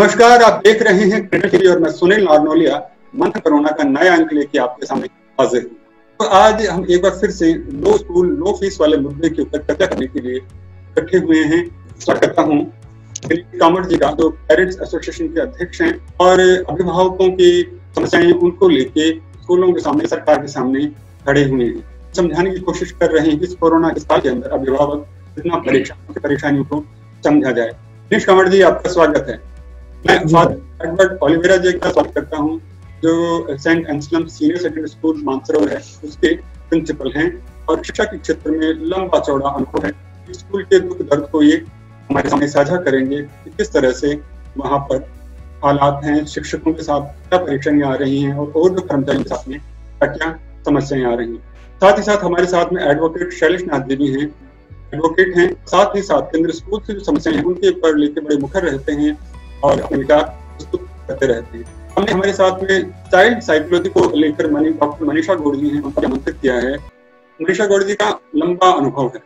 नमस्कार, आप देख रहे हैं क्रिकेट टीवी और मैं सुनील नारनोलिया मंथ कोरोना का नया अंक लेके आपके सामने हाजिर हूँ। तो आज हम एक बार फिर से नो स्कूल नो फीस वाले मुद्दे के ऊपर चर्चा करने के लिए इकट्ठे हुए हैं। स्वागत करता हूँ दिलीप कामत जी का, जो पेरेंट्स एसोसिएशन के अध्यक्ष हैं और अभिभावकों की समस्याएं उनको लेके स्कूलों के सामने, सरकार के सामने खड़े हुए हैं, समझाने की कोशिश कर रहे हैं कि इस कोरोना के साल के अंदर अभिभावक कितना परेशानियों को समझा जाए। दिलीप कामत जी, आपका स्वागत है। मैं फादर एडवर्ड ओलिवेरा जी का स्वागत करता हूं, जो Saint Anselm senior secondary school Mansarovar है उसके प्रिंसिपल हैं और शिक्षा के क्षेत्र में लंबा चौड़ा अनुभव है। स्कूल के दुख दर्द को ये हमारे सामने साझा करेंगे कि किस तरह से वहां पर हालात हैं, शिक्षकों के साथ क्या परेशानियां आ रही हैं और जो कर्मचारियों के साथ में क्या समस्याएं आ रही हैं। साथ ही साथ हमारे साथ में एडवोकेट शैलेश नाथ जी भी हैं, एडवोकेट हैं, साथ ही साथ केंद्र स्कूल से जो समस्याएं हैं उनके ऊपर लेके बड़े मुखर रहते हैं और अपने विचार प्रस्तुत करते रहते हैं। हमने हमारे साथ में चाइल्ड साइकोलॉजी को लेकर डॉक्टर मनीषा गौड़ जी हैं, उनको आमंत्रित किया है। मनीषा गौड़ जी का लंबा अनुभव है,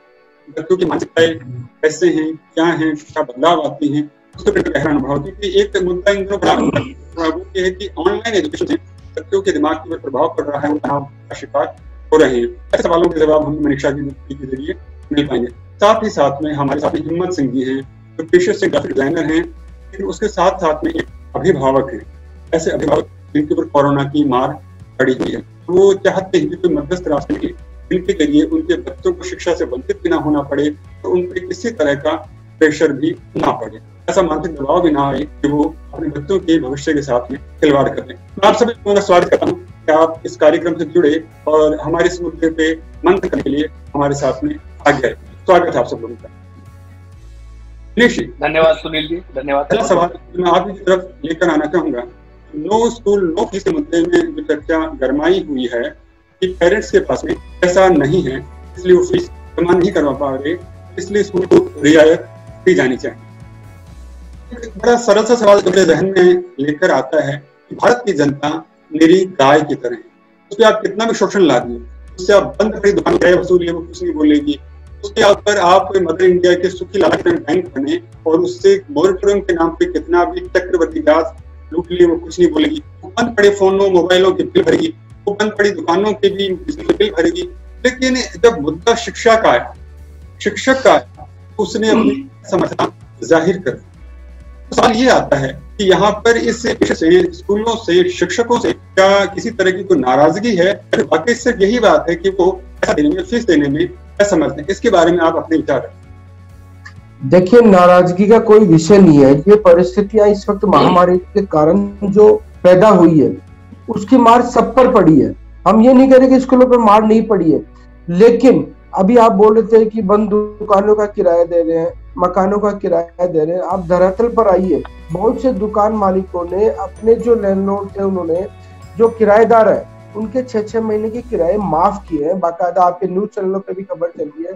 बच्चों की मानसिकताएं कैसे हैं, क्या हैं, क्या बदलाव आती हैं, उसके प्रति गहरा अनुभव। क्योंकि एक मुद्दा इन दिनों बड़ा ये है कि ऑनलाइन एजुकेशन से बच्चों के दिमाग पर प्रभाव पड़ रहा है, वो तनाव का शिकार हो रहे हैं। ऐसे सवालों के जवाब हम मनीषा जी के जरिए मिल पाएंगे। साथ ही साथ में हमारे साथ हिम्मत सिंह जी हैं, जो पेशे से ग्राफिक डिजाइनर हैं, लेकिन उसके साथ साथ में एक अभिभावक है। ऐसे अभिभावक जिनके ऊपर कोरोना की मार पड़ी हुई है, वो चाहते हैं कि कोई मध्यस्थ रास्ते के जिनके जरिए उनके बच्चों को शिक्षा से वंचित भी ना होना पड़े और उन पर किसी तरह का प्रेशर भी ना पड़े, ऐसा मानसिक दबाव भी ना आए कि वो अपने बच्चों के भविष्य के साथ में खिलवाड़ कर लें। आप सभी को स्वागत करता हूँ कि आप इस कार्यक्रम से जुड़े और हमारे इस मुद्दे पे मंथन करने के लिए हमारे साथ में आगे आए। स्वागत है आप सब लोगों का। धन्यवाद सुनील जी, धन्यवाद। पहला सवाल मैं आपकी तरफ लेकर आना चाहूंगा। नो स्कूल नो फीस के मुद्दे में जो चर्चा गरमाई हुई है कि पेरेंट्स के पास में पैसा नहीं है, इसलिए वो फीस जमा नहीं करवा पा रहे, इसलिए स्कूल को रियायत दी जानी चाहिए। बड़ा सरल सा सवाल मेरे जहन में लेकर आता है कि भारत की जनता मेरी गाय की तरह है, उस पर आप कितना भी शोषण ला दिए, उससे आप बंद करी दुकान किराया वसूलिए, वो कुछ नहीं बोलेगी। उसके ऊपर आप मदर इंडिया के सुखी लाला के बैंक बने और उससे मोरेटोरियम के नाम पे कितना भी चक्रवृद्धि ब्याज लूट लिए, वो कुछ नहीं बोलेगी। वो बंद पड़े फोनों मोबाइलों के बिल भरेगी, वो बंद पड़ी दुकानों के भी बिल भरेगी। लेकिन जब मुद्दा शिक्षा का है, शिक्षक का है, उसने अपनी समस्या जाहिर कर दी। सवाल ये आता है कि यहाँ पर इस से स्कूलों से, शिक्षकों से क्या किसी तरह की कोई नाराजगी है? वाकई सिर्फ यही बात है कि वो पैसा देने में, फीस देने में क्या समझते हैं? इसके बारे में आप अपने विचार रखें। देखिए, नाराजगी का कोई विषय नहीं है। ये परिस्थितियां इस वक्त महामारी के कारण जो पैदा हुई है उसकी मार सब पर पड़ी है। हम ये नहीं कह रहे कि स्कूलों पर मार नहीं पड़ी है, लेकिन अभी आप बोल रहे थे कि बंद दुकानों का किराया दे रहे हैं, मकानों का किराया दे रहे हैं। आप धरातल पर आइए, बहुत से दुकान मालिकों ने अपने जो लैंडलॉर्ड थे, उन्होंने जो किराएदार है उनके 6-6 महीने के किराए माफ किए हैं। बाकायदा आपके न्यूज चैनलों पे भी खबर चली है,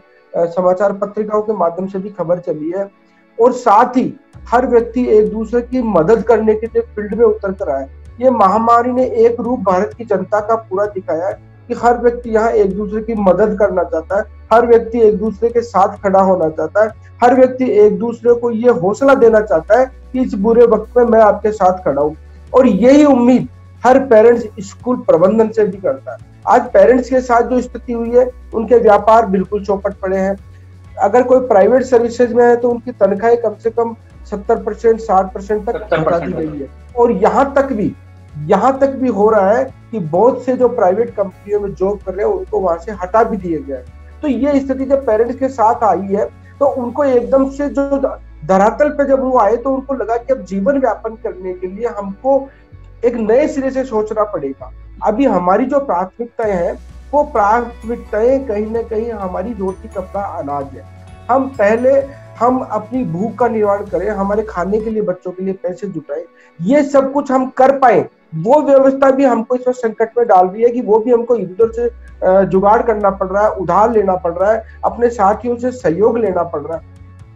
समाचार पत्रिकाओं के माध्यम से भी खबर चली है। और साथ ही हर व्यक्ति एक दूसरे की मदद करने के लिए फील्ड में उतर कर आया। ये महामारी ने एक रूप भारत की जनता का पूरा दिखाया है कि हर व्यक्ति यहाँ एक दूसरे की मदद करना चाहता है, हर व्यक्ति एक दूसरे के साथ खड़ा होना चाहता है, हर व्यक्ति एक दूसरे को ये हौसला देना चाहता है कि इस बुरे वक्त में मैं आपके साथ खड़ा हूँ। और यही उम्मीद हर पेरेंट्स स्कूल प्रबंधन से भी करता है। आज पेरेंट्स के साथ जो स्थिति हुई है, उनके व्यापार बिल्कुल चौपट पड़े हैं। अगर कोई प्राइवेट सर्विसेज में है तो उनकी तनख्वाहें कम से कम 70%, 60% तक घटा दी गई है। और यहाँ तक भी हो रहा है कि बहुत से जो प्राइवेट कंपनियों में जॉब कर रहे हैं उनको वहां से हटा भी दिए गए। तो ये स्थिति जब पेरेंट्स के साथ आई है तो उनको एकदम से जो धरातल पे जब वो आए तो उनको लगा कि अब जीवन व्यापन करने के लिए हमको एक नए सिरे से सोचना पड़ेगा। अभी हमारी जो प्राथमिकताएं हैं वो प्राथमिकताएं कहीं ना कहीं हमारी रोटी कपड़ा अनाज है। हम अपनी भूख का निवारण करें, हमारे खाने के लिए, बच्चों के लिए पैसे जुटाएं, ये सब कुछ हम कर पाए। वो व्यवस्था भी हमको इस वक्त संकट में डाल रही है कि वो भी हमको इधर से जुगाड़ करना पड़ रहा है, उधार लेना पड़ रहा है, अपने साथियों से सहयोग लेना पड़ रहा है।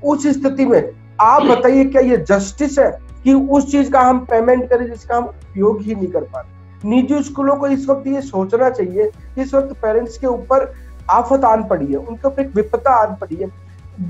उस स्थिति में आप बताइए, क्या ये जस्टिस है कि उस चीज का हम पेमेंट करें जिसका हम उपयोग ही नहीं कर पा रहे? निजी स्कूलों को इस वक्त ये सोचना चाहिए कि इस वक्त पेरेंट्स के ऊपर आफत आन पड़ी है, उनके ऊपर एक विपदा आन पड़ी है,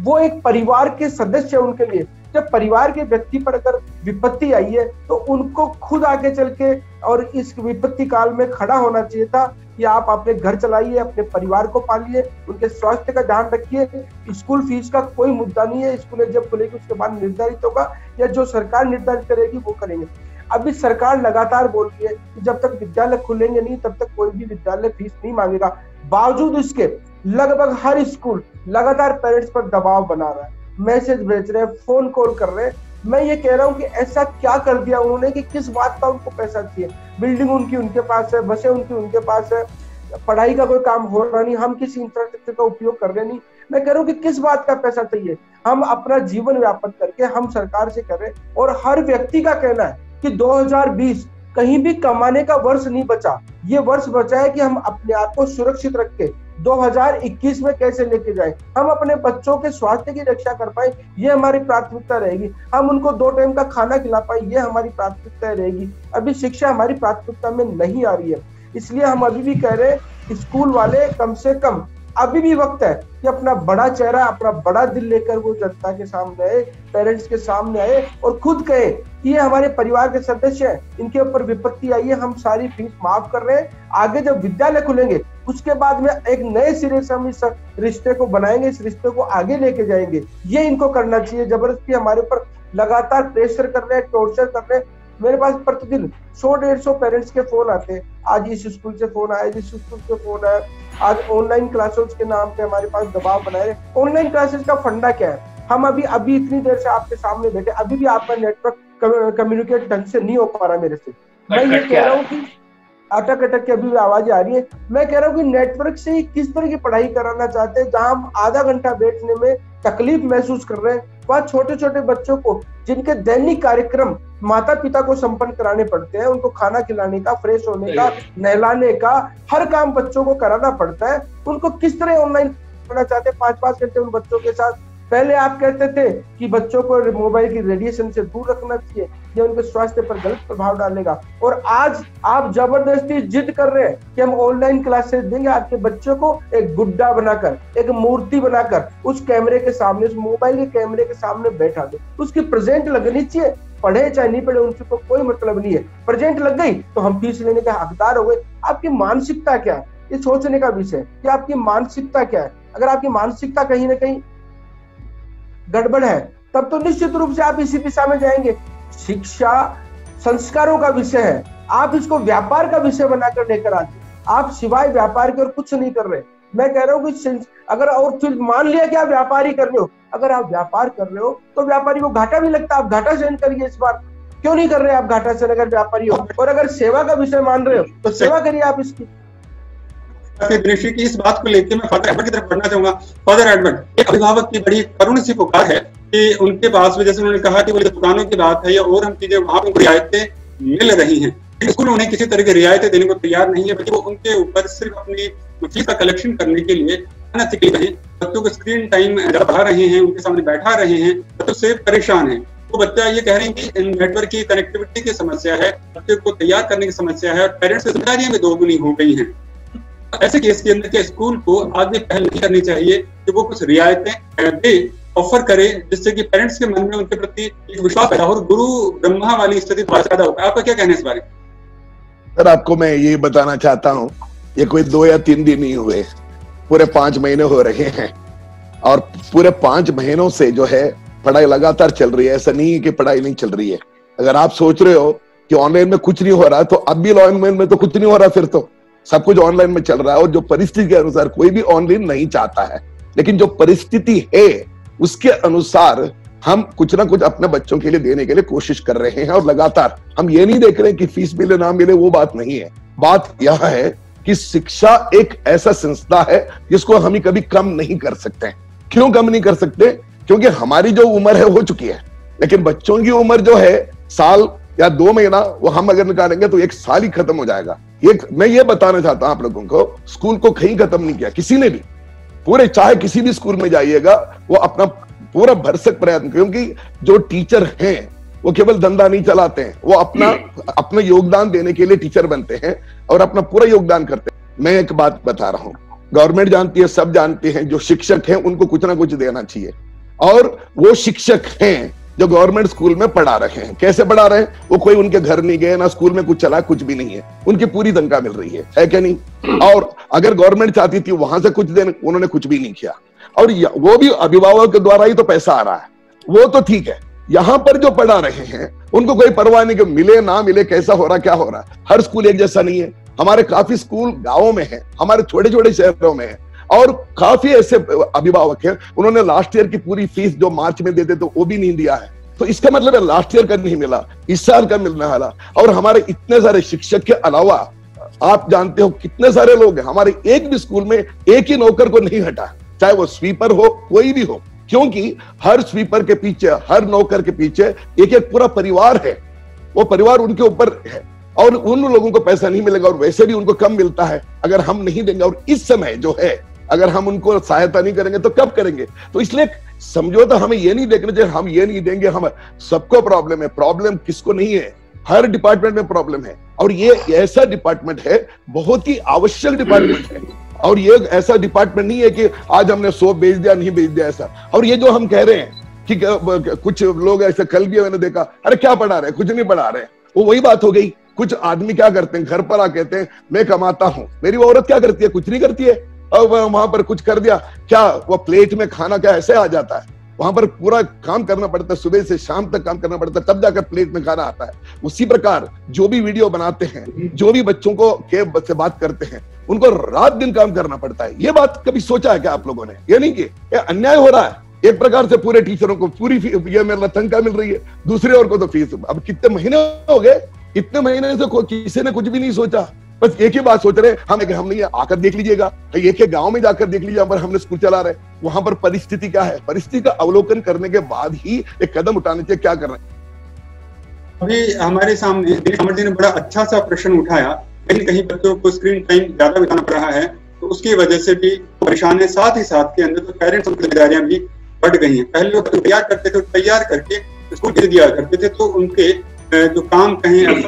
वो एक परिवार के सदस्य उनके लिए, जब परिवार के व्यक्ति पर अगर विपत्ति आई है तो उनको खुद आगे चल के और इस विपत्ति काल में खड़ा होना चाहिए था कि आप अपने घर चलाइए, अपने परिवार को पालिए, उनके स्वास्थ्य का ध्यान रखिए। स्कूल फीस का कोई मुद्दा नहीं है, स्कूलें जब खुलेगी उसके बाद निर्धारित होगा या जो सरकार निर्धारित करेगी वो करेंगे। अभी सरकार लगातार बोल रही है कि जब तक विद्यालय खुलेंगे नहीं तब तक कोई भी विद्यालय फीस नहीं मांगेगा। बावजूद इसके लगभग हर स्कूल लगातार पेरेंट्स पर दबाव बना रहा है, मैसेज भेज रहे हैं, फोन कॉल कर रहे हैं। मैं ये कह रहा हूँ कि ऐसा क्या कर दिया उन्होंने कि किस बात का उनको पैसा चाहिए? बिल्डिंग उनकी उनके पास है, बसें उनकी उनके पास है, पढ़ाई का कोई काम हो रहा नहीं, हम किसी इंफ्रास्ट्रक्चर का उपयोग कर रहे नहीं। मैं कह रहा हूँ कि किस बात का पैसा चाहिए? हम अपना जीवन व्यापन करके हम सरकार से कर रहे हैं। और हर व्यक्ति का कहना है कि 2020 कहीं भी कमाने का वर्ष नहीं बचा, ये वर्ष बचा है कि हम अपने आप को सुरक्षित रख के 2021 में कैसे लेके जाए, हम अपने बच्चों के स्वास्थ्य की रक्षा कर पाए, ये हमारी प्राथमिकता रहेगी। हम उनको 2 टाइम का खाना खिला पाए, ये हमारी प्राथमिकता रहेगी। अभी शिक्षा हमारी प्राथमिकता में नहीं आ रही है, इसलिए हम अभी भी कह रहे हैं स्कूल वाले कम से कम अभी भी वक्त है कि अपना बड़ा चेहरा, अपना बड़ा दिल लेकर वो जनता के सामने आए, पेरेंट्स के सामने आए और खुद कहे कि ये हमारे परिवार के सदस्य हैं, इनके ऊपर विपत्ति आई है, हम सारी फीस माफ कर रहे हैं। आगे जब विद्यालय खुलेंगे उसके बाद में एक नए सिरे से हम इस रिश्ते को बनाएंगे, इस रिश्ते को आगे लेके जाएंगे। ये इनको करना चाहिए। जबरदस्ती हमारे ऊपर लगातार प्रेशर कर रहे हैं, टॉर्चर कर रहे हैं। मेरे पास प्रतिदिन 100-150 पेरेंट्स के फोन आते हैं, आज इस स्कूल से फोन आया, इस स्कूल से फोन आया, आज ऑनलाइन क्लासेस के नाम पे हमारे पास दबाव बनाए रहे। ऑनलाइन क्लासेस का फंडा क्या है? हम अभी इतनी देर से आपके सामने बैठे, अभी भी आपका नेटवर्क कम्युनिकेट ढंग से नहीं हो पा रहा मेरे से। मैं ये कह रहा हूँ कि अटक के अभी भी आवाजें आ रही है। मैं कह रहा हूँ कि नेटवर्क से किस तरह की पढ़ाई कराना चाहते हैं, जहां हम आधा घंटा बैठने में तकलीफ महसूस कर रहे हैं, वहाँ छोटे छोटे बच्चों को जिनके दैनिक कार्यक्रम माता पिता को संपन्न कराने पड़ते हैं, उनको खाना खिलाने का, फ्रेश होने का, नहलाने का, हर काम बच्चों को कराना पड़ता है, उनको किस तरह ऑनलाइन करना चाहते हैं 5-5 घंटे उन बच्चों के साथ? पहले आप कहते थे कि बच्चों को मोबाइल की रेडिएशन से दूर रखना चाहिए, ये उनके स्वास्थ्य पर गलत प्रभाव डालेगा, और आज आप जबरदस्ती जिद कर रहे हैं कि हम ऑनलाइन क्लासेस देंगे। आपके बच्चों को एक गुड्डा बनाकर, एक मूर्ति बनाकर उस कैमरे के सामने, उस मोबाइल के कैमरे के सामने बैठा दो, उसकी प्रेजेंट लगनी चाहिए। पढ़े चाहे नहीं पढ़े उनसे तो कोई मतलब नहीं है, प्रेजेंट लग गई तो हम फीस लेने के हकदार हो गए। आपकी मानसिकता क्या है, ये सोचने का विषय है कि आपकी मानसिकता क्या है। अगर आपकी मानसिकता कहीं ना कहीं गड़बड़ है तब तो निश्चित रूप से आप इसी दिशा में जाएंगे। शिक्षा संस्कारों का विषय है, आप इसको व्यापार का विषय बनाकर लेकर आते, आप सिवाय व्यापार के और कुछ नहीं कर रहे। मैं कह रहा हूँ कि अगर और फिर मान लिया कि आप व्यापार ही कर रहे हो, अगर आप व्यापार कर रहे हो तो व्यापारी को घाटा भी लगता है, आप घाटा सहन करिए। इस बार क्यों नहीं कर रहे आप घाटा सहन अगर व्यापारी हो? और अगर सेवा का विषय मान रहे हो तो सेवा करिए आप इसकी। दिनेश की इस बात को लेकर मैं फादर एडवर्ड की तरफ बढ़ना चाहूंगा। फादर एडवर्ड, एक अभिभावक की बड़ी करुण सी पुकार है कि उनके पास में, जैसे उन्होंने कहा कि वो दुकानों की बात है या और हम चीजें, वहां पर रियायतें मिल रही हैं, स्कूल उन्हें किसी तरह की रियायतें देने को तैयार नहीं है, बल्कि वो उनके ऊपर सिर्फ अपनी फीस का कलेक्शन करने के लिए अनएथिकल हैं, बच्चों को स्क्रीन टाइम ज्यादा बढ़ा रहे हैं, उनके सामने बैठा रहे हैं, बच्चों से परेशान है। तो बच्चा ये कह रहे हैं कि नेटवर्क की कनेक्टिविटी की समस्या है, बच्चे को तैयार करने की समस्या है, और पेरेंट्स की जिम्मेदारियां भी दोगुनी हो गई हैं। ऐसे केस के अंदर क्या स्कूल को आगे पहल नहीं करनी चाहिए कि वो कुछ रियायतें दे, ऑफर करे, जिससे कि पेरेंट्स के मन में उनके प्रति एक विश्वास पैदा हो और गुरु ब्रह्मा वाली स्थिति पैदा हो? आपका क्या कहना है इस बारे में? सर, आपको मैं ये बताना चाहता हूँ, ये कोई 2 या 3 दिन ही हुए, पूरे 5 महीने हो रहे हैं, और पूरे 5 महीनों से जो है पढ़ाई लगातार चल रही है। ऐसा नहीं है कि पढ़ाई नहीं चल रही है। अगर आप सोच रहे हो कि ऑनलाइन में कुछ नहीं हो रहा, तो अब भी ऑनलाइन में तो कुछ नहीं हो रहा, फिर तो सब कुछ ऑनलाइन में चल रहा है। और जो परिस्थिति के अनुसार, कोई भी ऑनलाइन नहीं चाहता है, लेकिन जो परिस्थिति है उसके अनुसार हम कुछ ना कुछ अपने बच्चों के लिए देने के लिए कोशिश कर रहे हैं। और लगातार हम ये नहीं देख रहे कि फीस मिले ना मिले, वो बात नहीं है। बात यह है कि शिक्षा एक ऐसा संस्था है जिसको हम कभी कम नहीं कर सकते। क्यों कम नहीं कर सकते? क्योंकि हमारी जो उम्र है हो चुकी है, लेकिन बच्चों की उम्र जो है साल या 2 महीना, वो हम अगर निकालेंगे तो 1 साल ही खत्म हो जाएगा। मैं ये बताना चाहता हूं आप लोगों को, स्कूल को कहीं खत्म नहीं किया किसी ने भी। पूरे चाहे किसी भी स्कूल में जाइएगा, वो अपना पूरा भरसक प्रयत्न, क्योंकि जो टीचर हैं वो केवल धंधा नहीं चलाते हैं, वो अपना योगदान देने के लिए टीचर बनते हैं और अपना पूरा योगदान करते हैं। मैं एक बात बता रहा हूं, गवर्नमेंट जानती है, सब जानते हैं, जो शिक्षक हैं उनको कुछ ना कुछ देना चाहिए। और वो शिक्षक हैं जो गवर्नमेंट स्कूल में पढ़ा रहे हैं। कैसे पढ़ा रहे हैं? वो कोई उनके घर नहीं गए, ना स्कूल में कुछ चला, कुछ भी नहीं है, उनकी पूरी तनख्वाह मिल रही है क्या नहीं? और अगर गवर्नमेंट चाहती थी वहां से कुछ देने, उन्होंने कुछ भी नहीं किया, और वो भी अभिभावक के द्वारा ही तो पैसा आ रहा है, वो तो ठीक है। यहाँ पर जो पढ़ा रहे हैं उनको कोई परवाह नहीं कि मिले ना मिले, कैसा हो रहा, क्या हो रहा है। हर स्कूल एक जैसा नहीं है। हमारे काफी स्कूल गांवों में है, हमारे छोटे छोटे शहरों में है, और काफी ऐसे अभिभावक हैं उन्होंने लास्ट ईयर की पूरी फीस जो मार्च में देते तो वो भी नहीं दिया है। तो इसका मतलब है लास्ट ईयर का नहीं मिला, इस साल का मिलने वाला। और हमारे इतने सारे शिक्षक के अलावा आप जानते हो कितने सारे लोग हैं, हमारे एक भी स्कूल में एक ही नौकर को नहीं हटा, चाहे वो स्वीपर हो, कोई भी हो, क्योंकि हर स्वीपर के पीछे, हर नौकर के पीछे एक एक पूरा परिवार है, वो परिवार उनके ऊपर है, और उन लोगों को पैसा नहीं मिलेगा, और वैसे भी उनको कम मिलता है अगर हम नहीं देंगे। और इस समय जो है अगर हम उनको सहायता नहीं करेंगे तो कब करेंगे? तो इसलिए समझौता हमें ये नहीं देखना चाहिए हम ये नहीं देंगे, हम सबको प्रॉब्लम है। प्रॉब्लम किसको नहीं है? हर डिपार्टमेंट में प्रॉब्लम है, और ये ऐसा डिपार्टमेंट है, बहुत ही आवश्यक डिपार्टमेंट है, और ये ऐसा डिपार्टमेंट नहीं है कि आज हमने 100 भेज दिया, नहीं भेज दिया ऐसा। और ये जो हम कह रहे हैं कि कुछ लोग ऐसे, कल भी मैंने देखा, अरे क्या पढ़ा रहे, कुछ नहीं पढ़ा रहे, वो वही बात हो गई। कुछ आदमी क्या करते हैं, घर पर आ कहते हैं मैं कमाता हूं, मेरी वो औरत क्या करती है? कुछ नहीं करती है, और वहां पर कुछ कर दिया, क्या वो प्लेट में खाना क्या ऐसे आ जाता है? वहां पर पूरा काम करना पड़ता है, सुबह से शाम तक काम करना पड़ता है, तब जाकर प्लेट में खाना आता है। उसी प्रकार जो भी वीडियो बनाते हैं, जो भी बच्चों को से बात करते हैं, उनको रात दिन काम करना पड़ता है। ये बात कभी सोचा है क्या आप लोगों ने? ये नहीं कि ये अन्याय हो रहा है एक प्रकार से, पूरे टीचरों को पूरी ये मेरा तनख्वाह मिल रही है, दूसरे और को तो फीस। अब कितने महीने हो गए, इतने महीने से किसी ने कुछ भी नहीं सोचा, बस एक ही बात सोच रहे हम नहीं, आकर देख लीजिएगा, एक एक गांव में जाकर देख लीजिए, पर हमने स्कूल चला रहे, वहां पर परिस्थिति क्या है, परिस्थिति का अवलोकन करने के बाद ही एक कदम उठाने चाहिए, क्या कर रहे हैं। अभी हमारे सामने अमर जी ने बड़ा अच्छा सा प्रश्न उठाया, कहीं कहीं बच्चों को स्क्रीन टाइम ज्यादा बिताना पड़ रहा है, तो उसकी वजह से भी परेशान है। साथ ही साथ के अंदर तो पेरेंट्स की जिम्मेदारियां भी बढ़ गई हैं। पहले लोग तैयार करते थे, तैयार करके स्कूल भेज दिया करते थे, तो उनके जो काम कहें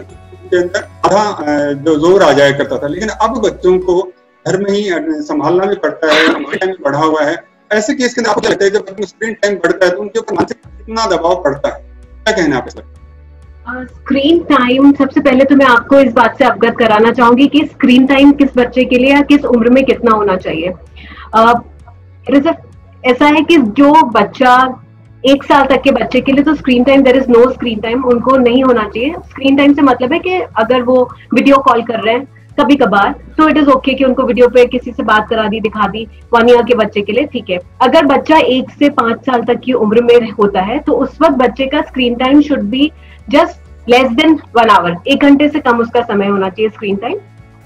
के अंदर आधा जो जोर आ जाया करता था। लेकिन अब बच्चों को घर में ही संभालना भी पड़ता है, टाइम बढ़ा हुआ है। ऐसे केस के अंदर आपको क्या लगता है, जब बच्चों स्क्रीन टाइम बढ़ता है तो उनके ऊपर मानसिक कितना दबाव पड़ता है? क्या कहना है आप इस पर? स्क्रीन टाइम, सबसे पहले तो मैं आपको इस बात से अवगत कराना चाहूंगी कि स्क्रीन टाइम किस बच्चे के लिए या किस उम्र में कितना होना चाहिए। ऐसा है कि जो बच्चा 1 साल तक के बच्चे के लिए तो screen time, there is no screen time, उनको नहीं होना चाहिए। स्क्रीन टाइम से मतलब है कि अगर वो वीडियो कॉल कर रहे हैं कभी कभार, तो इट इज ओके कि उनको वीडियो पे किसी से बात करा दी, दिखा दी। 1 ईयर के बच्चे के लिए ठीक है। अगर बच्चा 1 से 5 साल तक की उम्र में होता है तो उस वक्त बच्चे का screen time should be just less than 1 hour, 1 घंटे से कम उसका समय होना चाहिए स्क्रीन टाइम,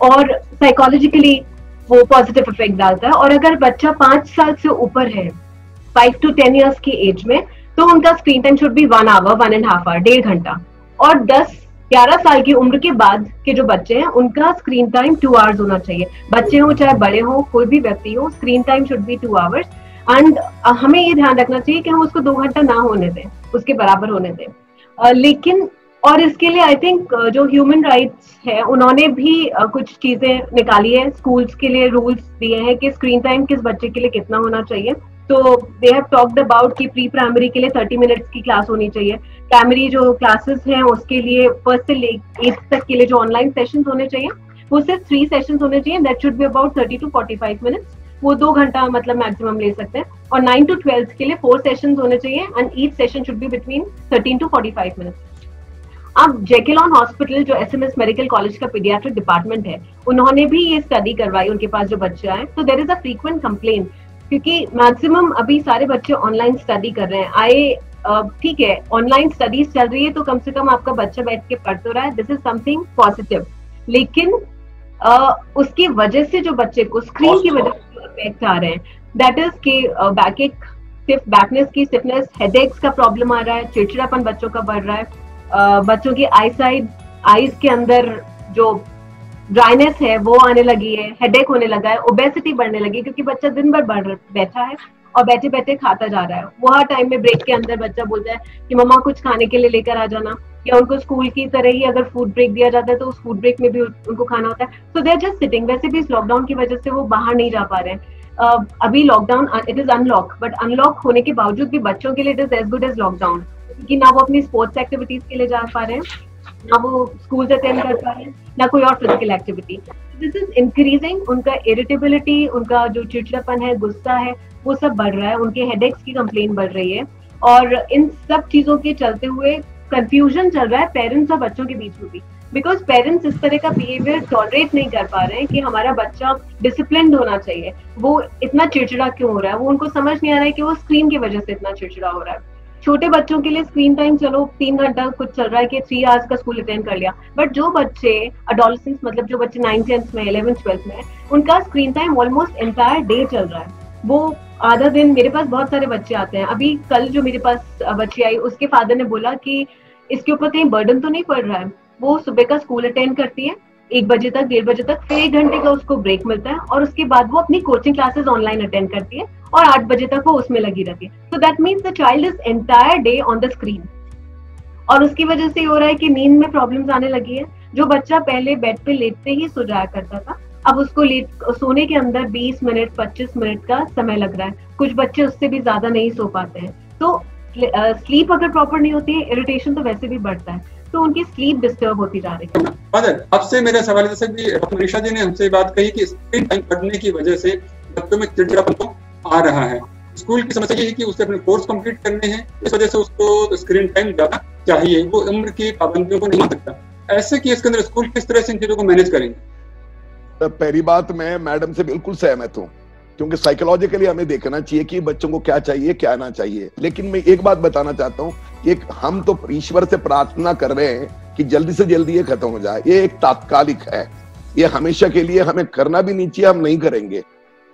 और साइकोलॉजिकली वो पॉजिटिव इफेक्ट डालता है। और अगर बच्चा 5 साल से ऊपर है, 5 to 10 years की एज में, तो उनका screen time should B 1 hour, 1.5 hour, 1.5 घंटा। और 10-11 साल की उम्र के बाद के जो बच्चे हैं उनका स्क्रीन टाइम 2 hours होना चाहिए। बच्चे हो चाहे बड़े हो, कोई भी व्यक्ति हो, screen time should B 2 hours। And हमें ये ध्यान रखना चाहिए कि हम उसको 2 घंटा ना होने दें, उसके बराबर होने दें। लेकिन और इसके लिए आई थिंक जो ह्यूमन राइट्स है उन्होंने भी कुछ चीजें निकाली है, स्कूल्स के लिए रूल्स दिए हैं कि स्क्रीन टाइम किस बच्चे के लिए कितना होना चाहिए। तो दे हैव टॉक्ड अबाउट कि प्री प्राइमरी के लिए 30 मिनट्स की क्लास होनी चाहिए। प्राइमरी जो क्लासेस हैं उसके लिए 1st से 8th तक के लिए जो ऑनलाइन सेशंस होने चाहिए वो सिर्फ 3 सेशंस होने चाहिए, that should be about 30 to 45 minutes. वो 2 घंटा मतलब मैक्सिमम ले सकते हैं। और 9 to 12th के लिए 4 सेशंस होने चाहिए and each session should be between 13 to 45 minutes. अब जैकेलॉन हॉस्पिटल जो SMS मेडिकल कॉलेज का पीडियाट्रिक डिपार्टमेंट है, उन्होंने भी ये स्टडी करवाई उनके पास जो बच्चे आए। तो there is a frequent complaint, क्योंकि मैक्सिमम अभी सारे बच्चे ऑनलाइन स्टडी कर रहे हैं। ठीक है, ऑनलाइन स्टडीज चल रही है तो कम से कम आपका बच्चा बैठ के पढ़ तो रहा है, दिस इज समथिंग पॉजिटिव। लेकिन उसकी वजह से जो बच्चे को स्क्रीन की वजह से इफेक्ट आ रहे हैं, दैट इज कि बैकनेस की स्टिफनेस, हेडेक्स का प्रॉब्लम आ रहा है, चिड़चिड़ापन बच्चों का बढ़ रहा है, बच्चों की आईज के अंदर जो ड्राइनेस है वो आने लगी है, हेडेक होने लगा है, ओबेसिटी बढ़ने लगी, क्योंकि बच्चा दिन भर बैठा है और बैठे बैठे खाता जा रहा है। वो हर टाइम में ब्रेक के अंदर बच्चा बोलता है कि मम्मा कुछ खाने के लिए लेकर आ जाना, या उनको स्कूल की तरह ही अगर फूड ब्रेक दिया जाता है तो उस फूड ब्रेक में भी उनको खाना होता है। सो दे आर जस्ट सिटिंग। वैसे भी इस लॉकडाउन की वजह से वो बाहर नहीं जा पा रहे हैं। अभी lockdown it is unlock, but unlock होने के बावजूद भी बच्चों के लिए it is as good as lockdown. क्योंकि ना वो अपनी स्पोर्ट्स एक्टिविटीज के लिए जा पा रहे हैं, ना वो स्कूल अटेंड कर पा रहे हैं, ना कोई और physical activity. This is increasing, उनका इरिटेबिलिटी, उनका जो चिड़चिड़ापन है, गुस्सा है, वो सब बढ़ रहा है, उनके हेडेक्स की कंप्लेन बढ़ रही है, और इन सब चीजों के चलते हुए कंफ्यूजन चल रहा है पेरेंट्स और बच्चों के बीच में भी, बिकॉज पेरेंट्स इस तरह का बिहेवियर टॉलरेट नहीं कर पा रहे हैं कि हमारा बच्चा डिसिप्लिन्ड होना चाहिए, वो इतना चिड़चिड़ा क्यों हो रहा है, वो उनको समझ नहीं आ रहा है कि वो स्क्रीन की वजह से इतना चिड़चिड़ा हो रहा है। छोटे बच्चों के लिए स्क्रीन टाइम चलो 3 घंटा कुछ चल रहा है कि 3 आवर्स का स्कूल अटेंड कर लिया, बट जो बच्चे अडोलेसेंस, मतलब जो बच्चे 9th 10th में 11th 12th में, उनका screen time almost entire day चल रहा है। वो आधा दिन, मेरे पास बहुत सारे बच्चे आते हैं, अभी कल जो मेरे पास बच्ची आई उसके फादर ने बोला कि इसके ऊपर कहीं बर्डन तो नहीं पड़ रहा है। वो सुबह का स्कूल अटेंड करती है 1 बजे तक, 1:30 बजे तक, फिर 1 घंटे का उसको ब्रेक मिलता है, और उसके बाद वो अपनी कोचिंग क्लासेस ऑनलाइन अटेंड करती है और 8 बजे तक वो उसमें लगी रहती है। So that means the child is entire day on the screen, और उसकी वजह से हो रहा है कि नींद में प्रॉब्लम्स आने लगी है। जो बच्चा पहले बेड पे लेटते ही सो जाया करता था, अब उसको सोने के अंदर 20 मिनट 25 मिनट का समय लग रहा है। कुछ बच्चे उससे भी ज्यादा नहीं सो पाते हैं। तो स्लीप अगर प्रॉपर नहीं होती है, इरिटेशन तो वैसे भी बढ़ता है, तो उनकी स्लीप डिस्टर्ब होती जा रही है। फादर, आपसे मेरा सवाल जैसे कि डॉक्टर मनीषा जी ने हमसे बात कही कि स्क्रीन टाइम बढ़ने की वजह से बच्चों में चिड़चिड़ापन तो आ रहा है। स्कूल की समस्या ये है कि उसे अपने कोर्स कंप्लीट करने हैं, इस वजह से उसको स्क्रीन टाइम ज्यादा चाहिए, वो उम्र की पाबंदियों को नहीं मान सकता। ऐसे केस के अंदर स्कूल किस तरह से इन चीजों को मैनेज करेंगे? तो पहली बात, मैं मैडम से बिल्कुल सहमत हूँ, क्योंकि साइकोलॉजिकली हमें देखना चाहिए कि बच्चों को क्या चाहिए क्या ना चाहिए। लेकिन मैं एक बात बताना चाहता हूँ, एक हम तो ईश्वर से प्रार्थना कर रहे हैं कि जल्दी से जल्दी ये खत्म हो जाए। ये एक तात्कालिक है, ये हमेशा के लिए हमें करना भी नहीं चाहिए, हम नहीं करेंगे।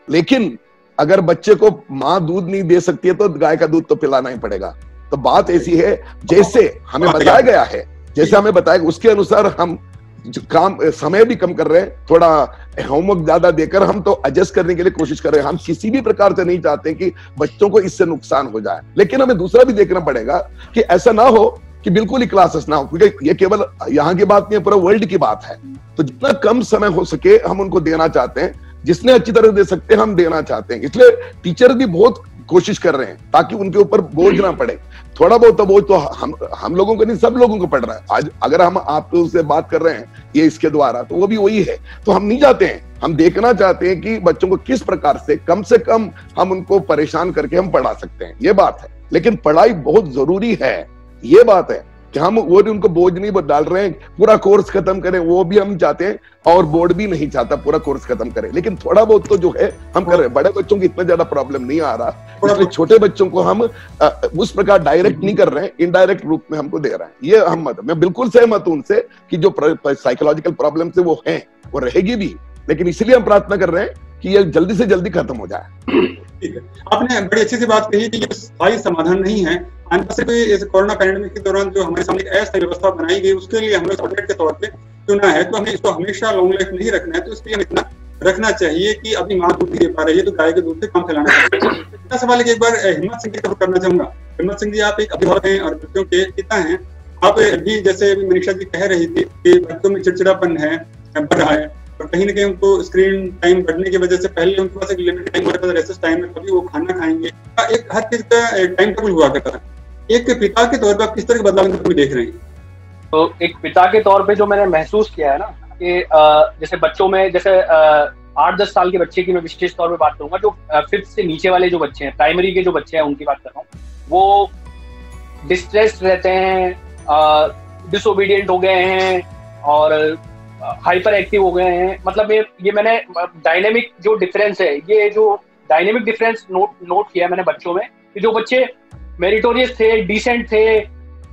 लेकिन अगर बच्चे को माँ दूध नहीं दे सकती है तो गाय का दूध तो पिलाना ही पड़ेगा। तो बात ऐसी है, जैसे हमें बताया गया है, जैसे हमें बताया उसके अनुसार हम काम समय भी कम कर रहे हैं, थोड़ा होमवर्क ज्यादा देकर हम तो एडजस्ट करने के लिए कोशिश कर रहे हैं। हम किसी भी प्रकार से नहीं चाहते कि बच्चों को इससे नुकसान हो जाए, लेकिन हमें दूसरा भी देखना पड़ेगा कि ऐसा ना हो कि बिल्कुल ही क्लासेस ना हो, क्योंकि ये केवल यहाँ की बात नहीं है, पूरा वर्ल्ड की बात है। तो जितना कम समय हो सके हम उनको देना चाहते हैं, जिसने अच्छी तरह दे सकते हैं हम देना चाहते हैं। इसलिए टीचर भी बहुत कोशिश कर रहे हैं ताकि उनके ऊपर बोझ ना पड़े। थोड़ा बहुत तो बोझ तो हम लोगों को नहीं, सब लोगों को पड़ रहा है। आज अगर हम आप से बात कर रहे हैं ये इसके द्वारा, तो वो भी वही है। तो हम नहीं चाहते हैं, हम देखना चाहते हैं कि बच्चों को किस प्रकार से कम कम हम उनको परेशान करके हम पढ़ा सकते हैं, ये बात है। लेकिन पढ़ाई बहुत जरूरी है, ये बात है कि हम वो भी उनको बोझ नहीं डाल रहे हैं पूरा कोर्स खत्म करें, वो भी हम चाहते हैं, और बोर्ड भी नहीं चाहता पूरा कोर्स खत्म करें। लेकिन थोड़ा बहुत तो जो है हम कर रहे हैं। बड़े बच्चों की इतना ज्यादा प्रॉब्लम नहीं आ रहा, इसलिए छोटे बच्चों को हम उस प्रकार डायरेक्ट नहीं कर रहे हैं, इनडायरेक्ट रूप में हमको दे रहे हैं। ये हम मैं बिल्कुल सहमत हूं उनसे कि जो साइकोलॉजिकल प्रॉब्लम से वो है वो रहेगी भी, लेकिन इसलिए हम प्रार्थना कर रहे हैं कि ये जल्दी से जल्दी खत्म हो जाए। ठीक है, आपने बड़ी अच्छी सी बात कही कि ये स्थायी समाधान नहीं है। इस कोरोना पैंडेमिक के दौरान जो हमारे सामने एक अस्थायी व्यवस्था बनाई गई, उसके लिए हमें सॉल्यूट के तौर पे चुना है, तो हमें इसको हमेशा लॉन्ग लाइफ नहीं रखना है। तो इसके लिए हमें इतना रखना चाहिए कि अभी माँ दूध नहीं दे पा रही है तो गाय के दूध से काम फैलाना चाहिए। इतना सवाल है कि एक बार हिम्मत सिंह की तरफ करना चाहूंगा। हिम्मत सिंह जी, आप एक अभिभावक हैं और बच्चों के पिता हैं। आप भी जैसे मनीषा जी कह रही थी कि बच्चों में चिड़चिड़ापन है, बढ़ रहा है, और कहीं ना कहीं उनको स्क्रीन टाइम बढ़ने की वजह से पहले उनके पास एक लिमिटेड टाइम होता था, रेसेस टाइम में कभी वो खाना खाएंगे, एक हर चीज का टाइम टेबल हुआ करता था। एक पिता के तौर पर आप किस तरह के बदलाव देख रहे हैं? तो एक पिता के तौर पे जो मैंने महसूस किया है ना, कि जैसे बच्चों में, जैसे 8-10 साल के बच्चे की मैं विशेष तौर पे बात करूंगा, जो 5th से नीचे वाले जो बच्चे हैं, प्राइमरी के जो बच्चे हैं उनकी बात कर रहा हूँ, वो डिस्ट्रेस्ड रहते हैं, डिसोबीडियंट हो गए हैं और हाइपर एक्टिव हो गए हैं। मतलब ये मैंने डायनेमिक जो डिफरेंस है, ये जो डायनेमिक डिफरेंस नोट किया मैंने बच्चों में, कि जो बच्चे मेरिटोरियस थे, डिसेंट थे,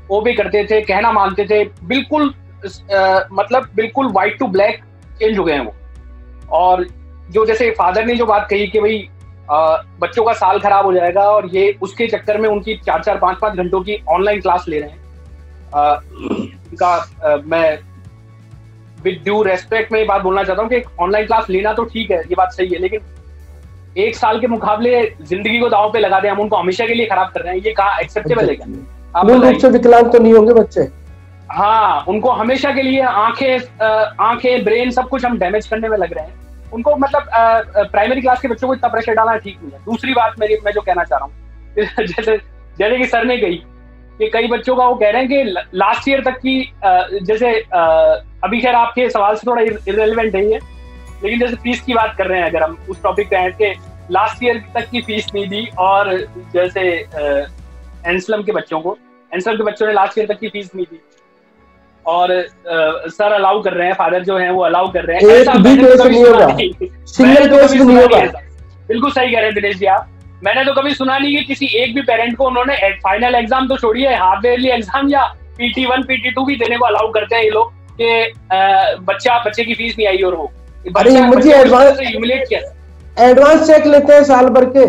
वो भी करते थे, कहना मानते थे, बिल्कुल मतलब बिल्कुल व्हाइट टू ब्लैक चेंज हो गए हैं वो। और जो जैसे फादर ने जो बात कही कि भाई बच्चों का साल खराब हो जाएगा, और ये उसके चक्कर में उनकी 4-4, 5-5 घंटों की ऑनलाइन क्लास ले रहे हैं। मैं विद ड्यू रेस्पेक्ट में ये बात बोलना चाहता हूँ कि ऑनलाइन क्लास लेना तो ठीक है, ये बात सही है, लेकिन 1 साल के मुकाबले जिंदगी को दांव पे लगा दे, हम उनको हमेशा के लिए खराब कर रहे हैं, ये कहाँ एक्सेप्टेबल है? क्या मूल रूप से विकलांग तो नहीं होंगे बच्चे? हाँ, उनको हमेशा के लिए आंखें, ब्रेन, सब कुछ हम डैमेज करने में लग रहे हैं उनको। मतलब प्राइमरी क्लास के बच्चों को इतना प्रेशर डालना ठीक नहीं है। दूसरी बात मैं जो कहना चाह रहा हूँ, जैसे कि सर ने कही कि कई बच्चों का वो कह रहे हैं कि लास्ट ईयर तक की जैसे अभी खैर आपके सवाल से थोड़ा इररेलेवेंट है ये, लेकिन जैसे फीस की बात कर रहे हैं, अगर हम उस टॉपिक पे हैं कि लास्ट ईयर तक की फीस नहीं दी, और जैसे एनस्लम के बच्चों ने लास्ट ईयर तक की फीस नहीं दी, और सर अलाउ कर रहे हैं, फादर जो हैं वो अलाउ कर रहे हैं। बिल्कुल सही कह रहे हैं दिनेश जी आप। मैंने तो कभी सुना नहीं कि किसी एक भी पेरेंट को उन्होंने फाइनल एग्जाम तो छोड़िए, हाफ ईयरली एग्जाम या PT1 PT2 भी देने को अलाउ करते हैं ये लोग कि बच्चे की फीस नहीं आई और वो एडवांस चेक लेते हैं साल भर के,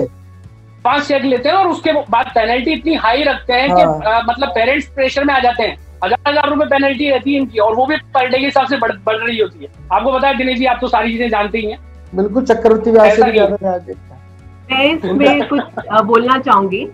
5 चेक लेते हैं और उसके बाद पेनल्टी इतनी हाई रखते हैं कि मतलब पेरेंट्स प्रेशर में आ जाते हैं। 1000 रुपए पेनल्टी रहती है इनकी, और वो भी पर डे के हिसाब से बढ़ रही होती है। आपको पता है दिनेश जी, आप तो सारी चीजें जानते ही हैं। बिल्कुल, चक्रवर्ती ब्याज से ज्यादा। मैं इसमें कुछ बोलना चाहूंगी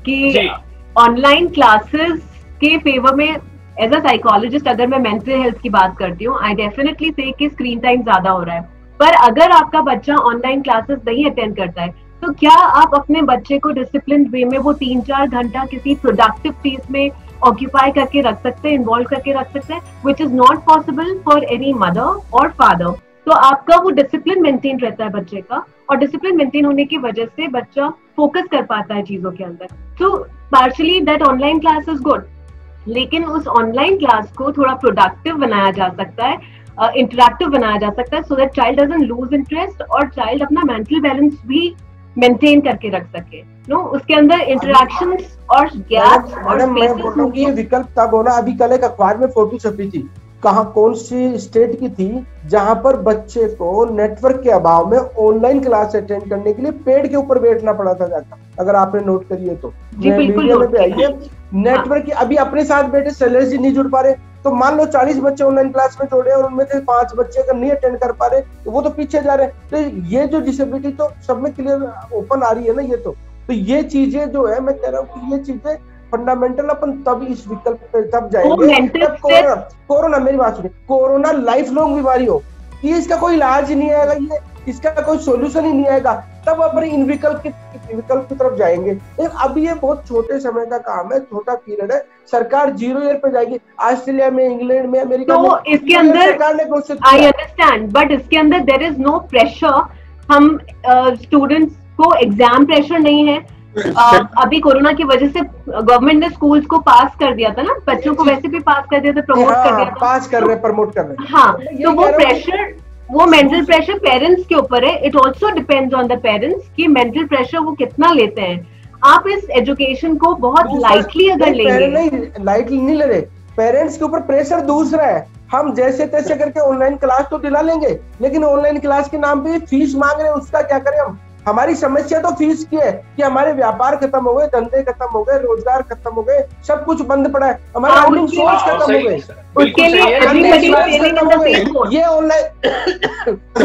कि ऑनलाइन क्लासेस के फेवर में एज अ साइकोलॉजिस्ट अगर मैं मेंटल हेल्थ की बात करती हूँ, आई डेफिनेटली से कि स्क्रीन टाइम ज्यादा हो रहा है। पर अगर आपका बच्चा ऑनलाइन क्लासेस नहीं अटेंड करता है तो क्या आप अपने बच्चे को डिसिप्लिन वे में वो 3-4 घंटा किसी प्रोडक्टिव चीज में ऑक्यूपाई करके रख सकते हैं, इन्वॉल्व करके रख सकते हैं, which is not possible for any mother और फादर। तो आपका वो डिसिप्लिन मेंटेन रहता है बच्चे का, और डिसिप्लिन मेंटेन होने की वजह से बच्चा फोकस कर पाता है चीजों के अंदर। तो partially that online class is good, लेकिन उस ऑनलाइन क्लास को थोड़ा प्रोडक्टिव बनाया जा सकता है, इंटरैक्टिव बनाया जा सकता है, so that child doesn't loose interest और चाइल्ड अपना मेंटल बैलेंस भी मेंटेन करके रख सके। नो, उसके अंदर इंटरैक्शंस और गैप्स और स्पेसेस। ये विकल्प तब होना। अभी कल एक अखबार में फोटो छपी थी, कौन सी स्टेट की थी, जहां पर बच्चे को नेटवर्क के अभाव में ऑनलाइन क्लास अटेंड करने के लिए पेड़ के ऊपर बैठना पड़ा था जाकर, अगर आपने नोट करिए तो। मीडिया में भी आई है नेटवर्क की। अभी अपने साथ बैठे सैलरी जी नहीं जुड़ पा रहे, तो मान लो 40 बच्चे ऑनलाइन क्लास में जोड़े और उनमें से 5 बच्चे अगर नहीं अटेंड कर पा रहे तो वो तो पीछे जा रहे हैं। तो ये जो डिसेबिलिटी तो सब में क्लियर ओपन आ रही है ना, ये तो ये चीजें जो है, मैं कह रहा हूँ कि ये चीजें फंडामेंटल अपन तब इस विकल्प पे तब जाएंगे जब कोरोना मेरी बात सुनिए, कोरोना लाइफ लॉन्ग बीमारी हो, ये इसका कोई इलाज नहीं आएगा, ये इसका कोई सॉल्यूशन ही नहीं आएगा, तब अपन इन विकल्प की तरफ जाएंगे। लेकिन अभी ये बहुत छोटे समय का काम है, छोटा पीरियड है। सरकार 0 ईयर पे जाएगी। ऑस्ट्रेलिया में, इंग्लैंड में, अमेरिका में, इसके अंदर सरकार ने घोषित किया। आई अंडरस्टैंड, बट इसके अंदर देयर इज नो प्रेशर। हम स्टूडेंट्स को एग्जाम प्रेशर नहीं है। अभी कोरोना की वजह से गवर्नमेंट ने स्कूल्स को पास कर दिया था ना, बच्चों को वैसे भी पास कर दिया था, प्रमोट कर दिया था, पास कर रहे, प्रमोट कर रहे। हाँ, तो वो प्रेशर, वो मेंटल प्रेशर पेरेंट्स के ऊपर है। It also depends on the parents कि मेंटल प्रेशर वो कितना लेते हैं। आप इस एजुकेशन को बहुत लाइटली अगर लेंगे, नहीं लाइटली नहीं ले रहे, पेरेंट्स के ऊपर प्रेशर दूसरा है। हम जैसे तैसे करके ऑनलाइन क्लास तो दिला लेंगे, लेकिन ऑनलाइन क्लास के नाम पे फीस मांग रहे हैं, उसका क्या करें हम? हमारी समस्या तो फीस की है कि हमारे व्यापार खत्म हो गए, धंधे खत्म हो गए, रोजगार खत्म हो गए, सब कुछ बंद पड़ा है, हमारे अर्निंग सोर्स खत्म हो गए। उसके लिए ये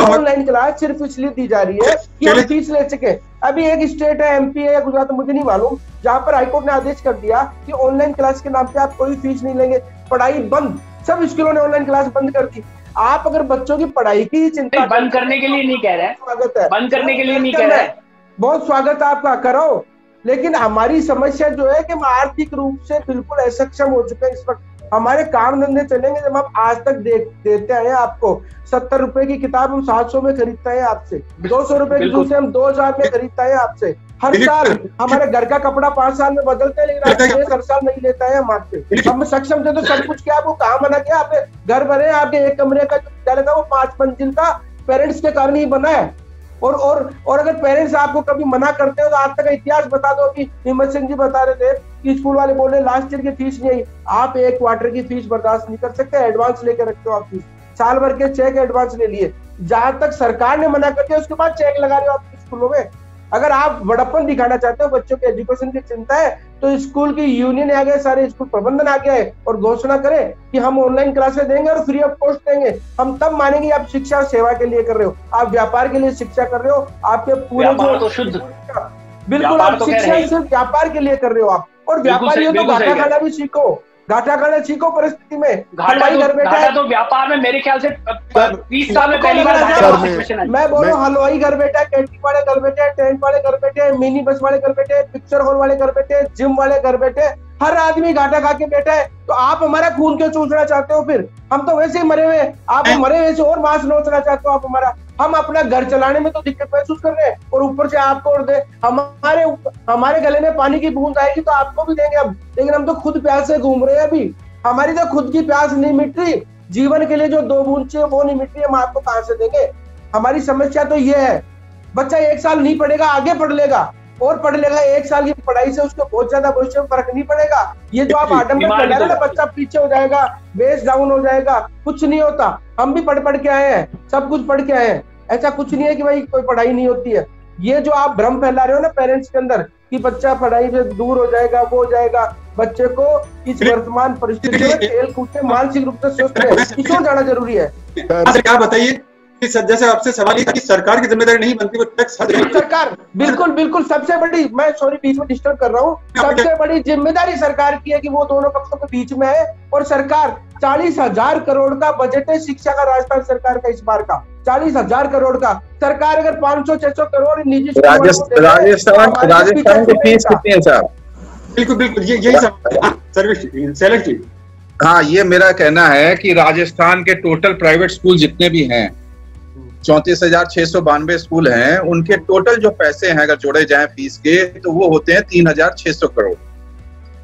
ऑनलाइन क्लास सिर्फ इसलिए दी जा रही है कि हम फीस ले सके। अभी एक स्टेट है, MP है या गुजरात, मुझे नहीं मालूम, जहाँ पर हाईकोर्ट ने आदेश कर दिया कि ऑनलाइन क्लास के नाम पे आप कोई फीस नहीं लेंगे, पढ़ाई बंद। सब स्कूलों ने ऑनलाइन क्लास बंद कर दी। आप अगर बच्चों की पढ़ाई की चिंता, बंद करने के लिए नहीं कह रहे हैं, स्वागत है, बंद करने के लिए नहीं कह रहे हैं, बहुत स्वागत है आपका, करो। लेकिन हमारी समस्या जो है कि हम आर्थिक रूप से बिल्कुल असक्षम हो चुके हैं इस वक्त। हमारे काम धंधे चलेंगे जब हम आज तक देते हैं आपको 70 रुपए की किताब हम 700 में खरीदते हैं आपसे, 200 रुपए की जूते हम 2000 में खरीदते हैं आपसे। हर साल हमारे घर का कपड़ा 5 साल में बदलते हैं, लेकिन आप हर साल नहीं लेता है हम आपसे। हम सक्षम थे तो सब कुछ किया, आपको कहाँ बना किया? आपके घर बने, आपके एक कमरे का जो विद्यालय था वो 5 मंजिल का पेरेंट्स के कारण ही बना है। और अगर पेरेंट्स आपको कभी मना करते हो तो आज तक इतिहास बता दो कि हिम्मत सिंह जी बता रहे थे कि स्कूल वाले बोले लास्ट ईयर की फीस नहीं आई। आप 1 क्वार्टर की फीस बर्दाश्त नहीं कर सकते, एडवांस लेके रखते हो आप फीस, साल भर के चेक एडवांस ले लिए। जहां तक सरकार ने मना कर दिया उसके बाद चेक लगा रहे हो आप स्कूलों में। अगर आप बड़प्पन दिखाना चाहते हो, बच्चों के एजुकेशन की चिंता है, तो स्कूल की यूनियन आ गए, सारे स्कूल प्रबंधन आ गया है और घोषणा करे कि हम ऑनलाइन क्लासेस देंगे और फ्री ऑफ कॉस्ट देंगे। हम तब मानेंगे आप शिक्षा और सेवा के लिए कर रहे हो, आप व्यापार के लिए शिक्षा कर रहे हो। आपके पूरे तो शुद्ध बिल्कुल आप शिक्षा सिर्फ व्यापार के लिए कर रहे हो आप। और व्यापारी हो तो घाटा खाना भी सीखो, घाटा खाना सीखो परिस्थिति में। घाटा तो व्यापार में मेरे ख्याल से 20 साल में पहली बार मैं बोल रहा हूँ, हलवाई घर बैठा है, कैंटीन वाले घर बैठे हैं, टेंट वाले घर बैठे हैं, मिनी बस वाले घर बैठे हैं, पिक्चर हॉल वाले घर बैठे हैं, जिम वाले घर बैठे हैं। हर आदमी घाटा खा के बैठा है, तो आप हमारा खून क्यों चूसना चाहते हो? फिर हम तो वैसे ही मरे हुए, आप मरे हुए से और मांस नोचना चाहते हो आप हमारा। हम अपना घर चलाने में तो दिक्कत महसूस कर रहे हैं और ऊपर से आपको और दे, हमारे गले में पानी की बूंद आएगी तो आपको भी देंगे अब, लेकिन हम तो खुद प्यास से घूम रहे हैं अभी। हमारी तो खुद की प्यास नहीं मिट रही, जीवन के लिए जो 2 बूंद चाहिए वो नहीं मिट रही, हम आपको कहां से देंगे? हमारी समस्या तो ये है, बच्चा 1 साल नहीं पढ़ेगा, आगे पढ़ लेगा और पढ़ लेगा। 1 साल की पढ़ाई से उसको बहुत ज्यादा भविष्य में फर्क नहीं पड़ेगा। ये जो आप आडम्बर कर रहे हैं ना, बच्चा पीछे हो जाएगा, बेस डाउन हो जाएगा, कुछ नहीं होता। हम भी पढ़ के आए हैं, सब कुछ पढ़ के आए हैं, ऐसा कुछ नहीं है कि भाई कोई पढ़ाई नहीं होती है। ये जो आप भ्रम फैला रहे हो ना पेरेंट्स के अंदर कि बच्चा पढ़ाई से दूर हो जाएगा, वो हो जाएगा, बच्चे को इस वर्तमान परिस्थिति में खेल कूद से मानसिक रूप से स्वस्थ है, इसको जाना जरूरी है। क्या बताइए, जैसे आपसे सवाल ये था कि सरकार की जिम्मेदारी नहीं बनती, वो टैक्स सरकार बिल्कुल सबसे बड़ी, मैं सॉरी बीच में डिस्टर्ब कर रहा हूँ, सबसे बड़ी जिम्मेदारी सरकार की है कि वो दोनों पक्षों के बीच में है। और सरकार 40,000 करोड़ का बजट है शिक्षा का राजस्थान सरकार का इस बार का, 40,000 करोड़ का। सरकार अगर 500-600 करोड़ निजी राजस्थान की फीस कितनी है साहब? बिल्कुल यही सर्विस। हाँ, ये मेरा कहना है कि राजस्थान के टोटल प्राइवेट स्कूल जितने भी हैं, 34,692 स्कूल हैं, उनके टोटल जो पैसे हैं अगर जोड़े जाएं फीस के, तो वो होते हैं 3,600 करोड़।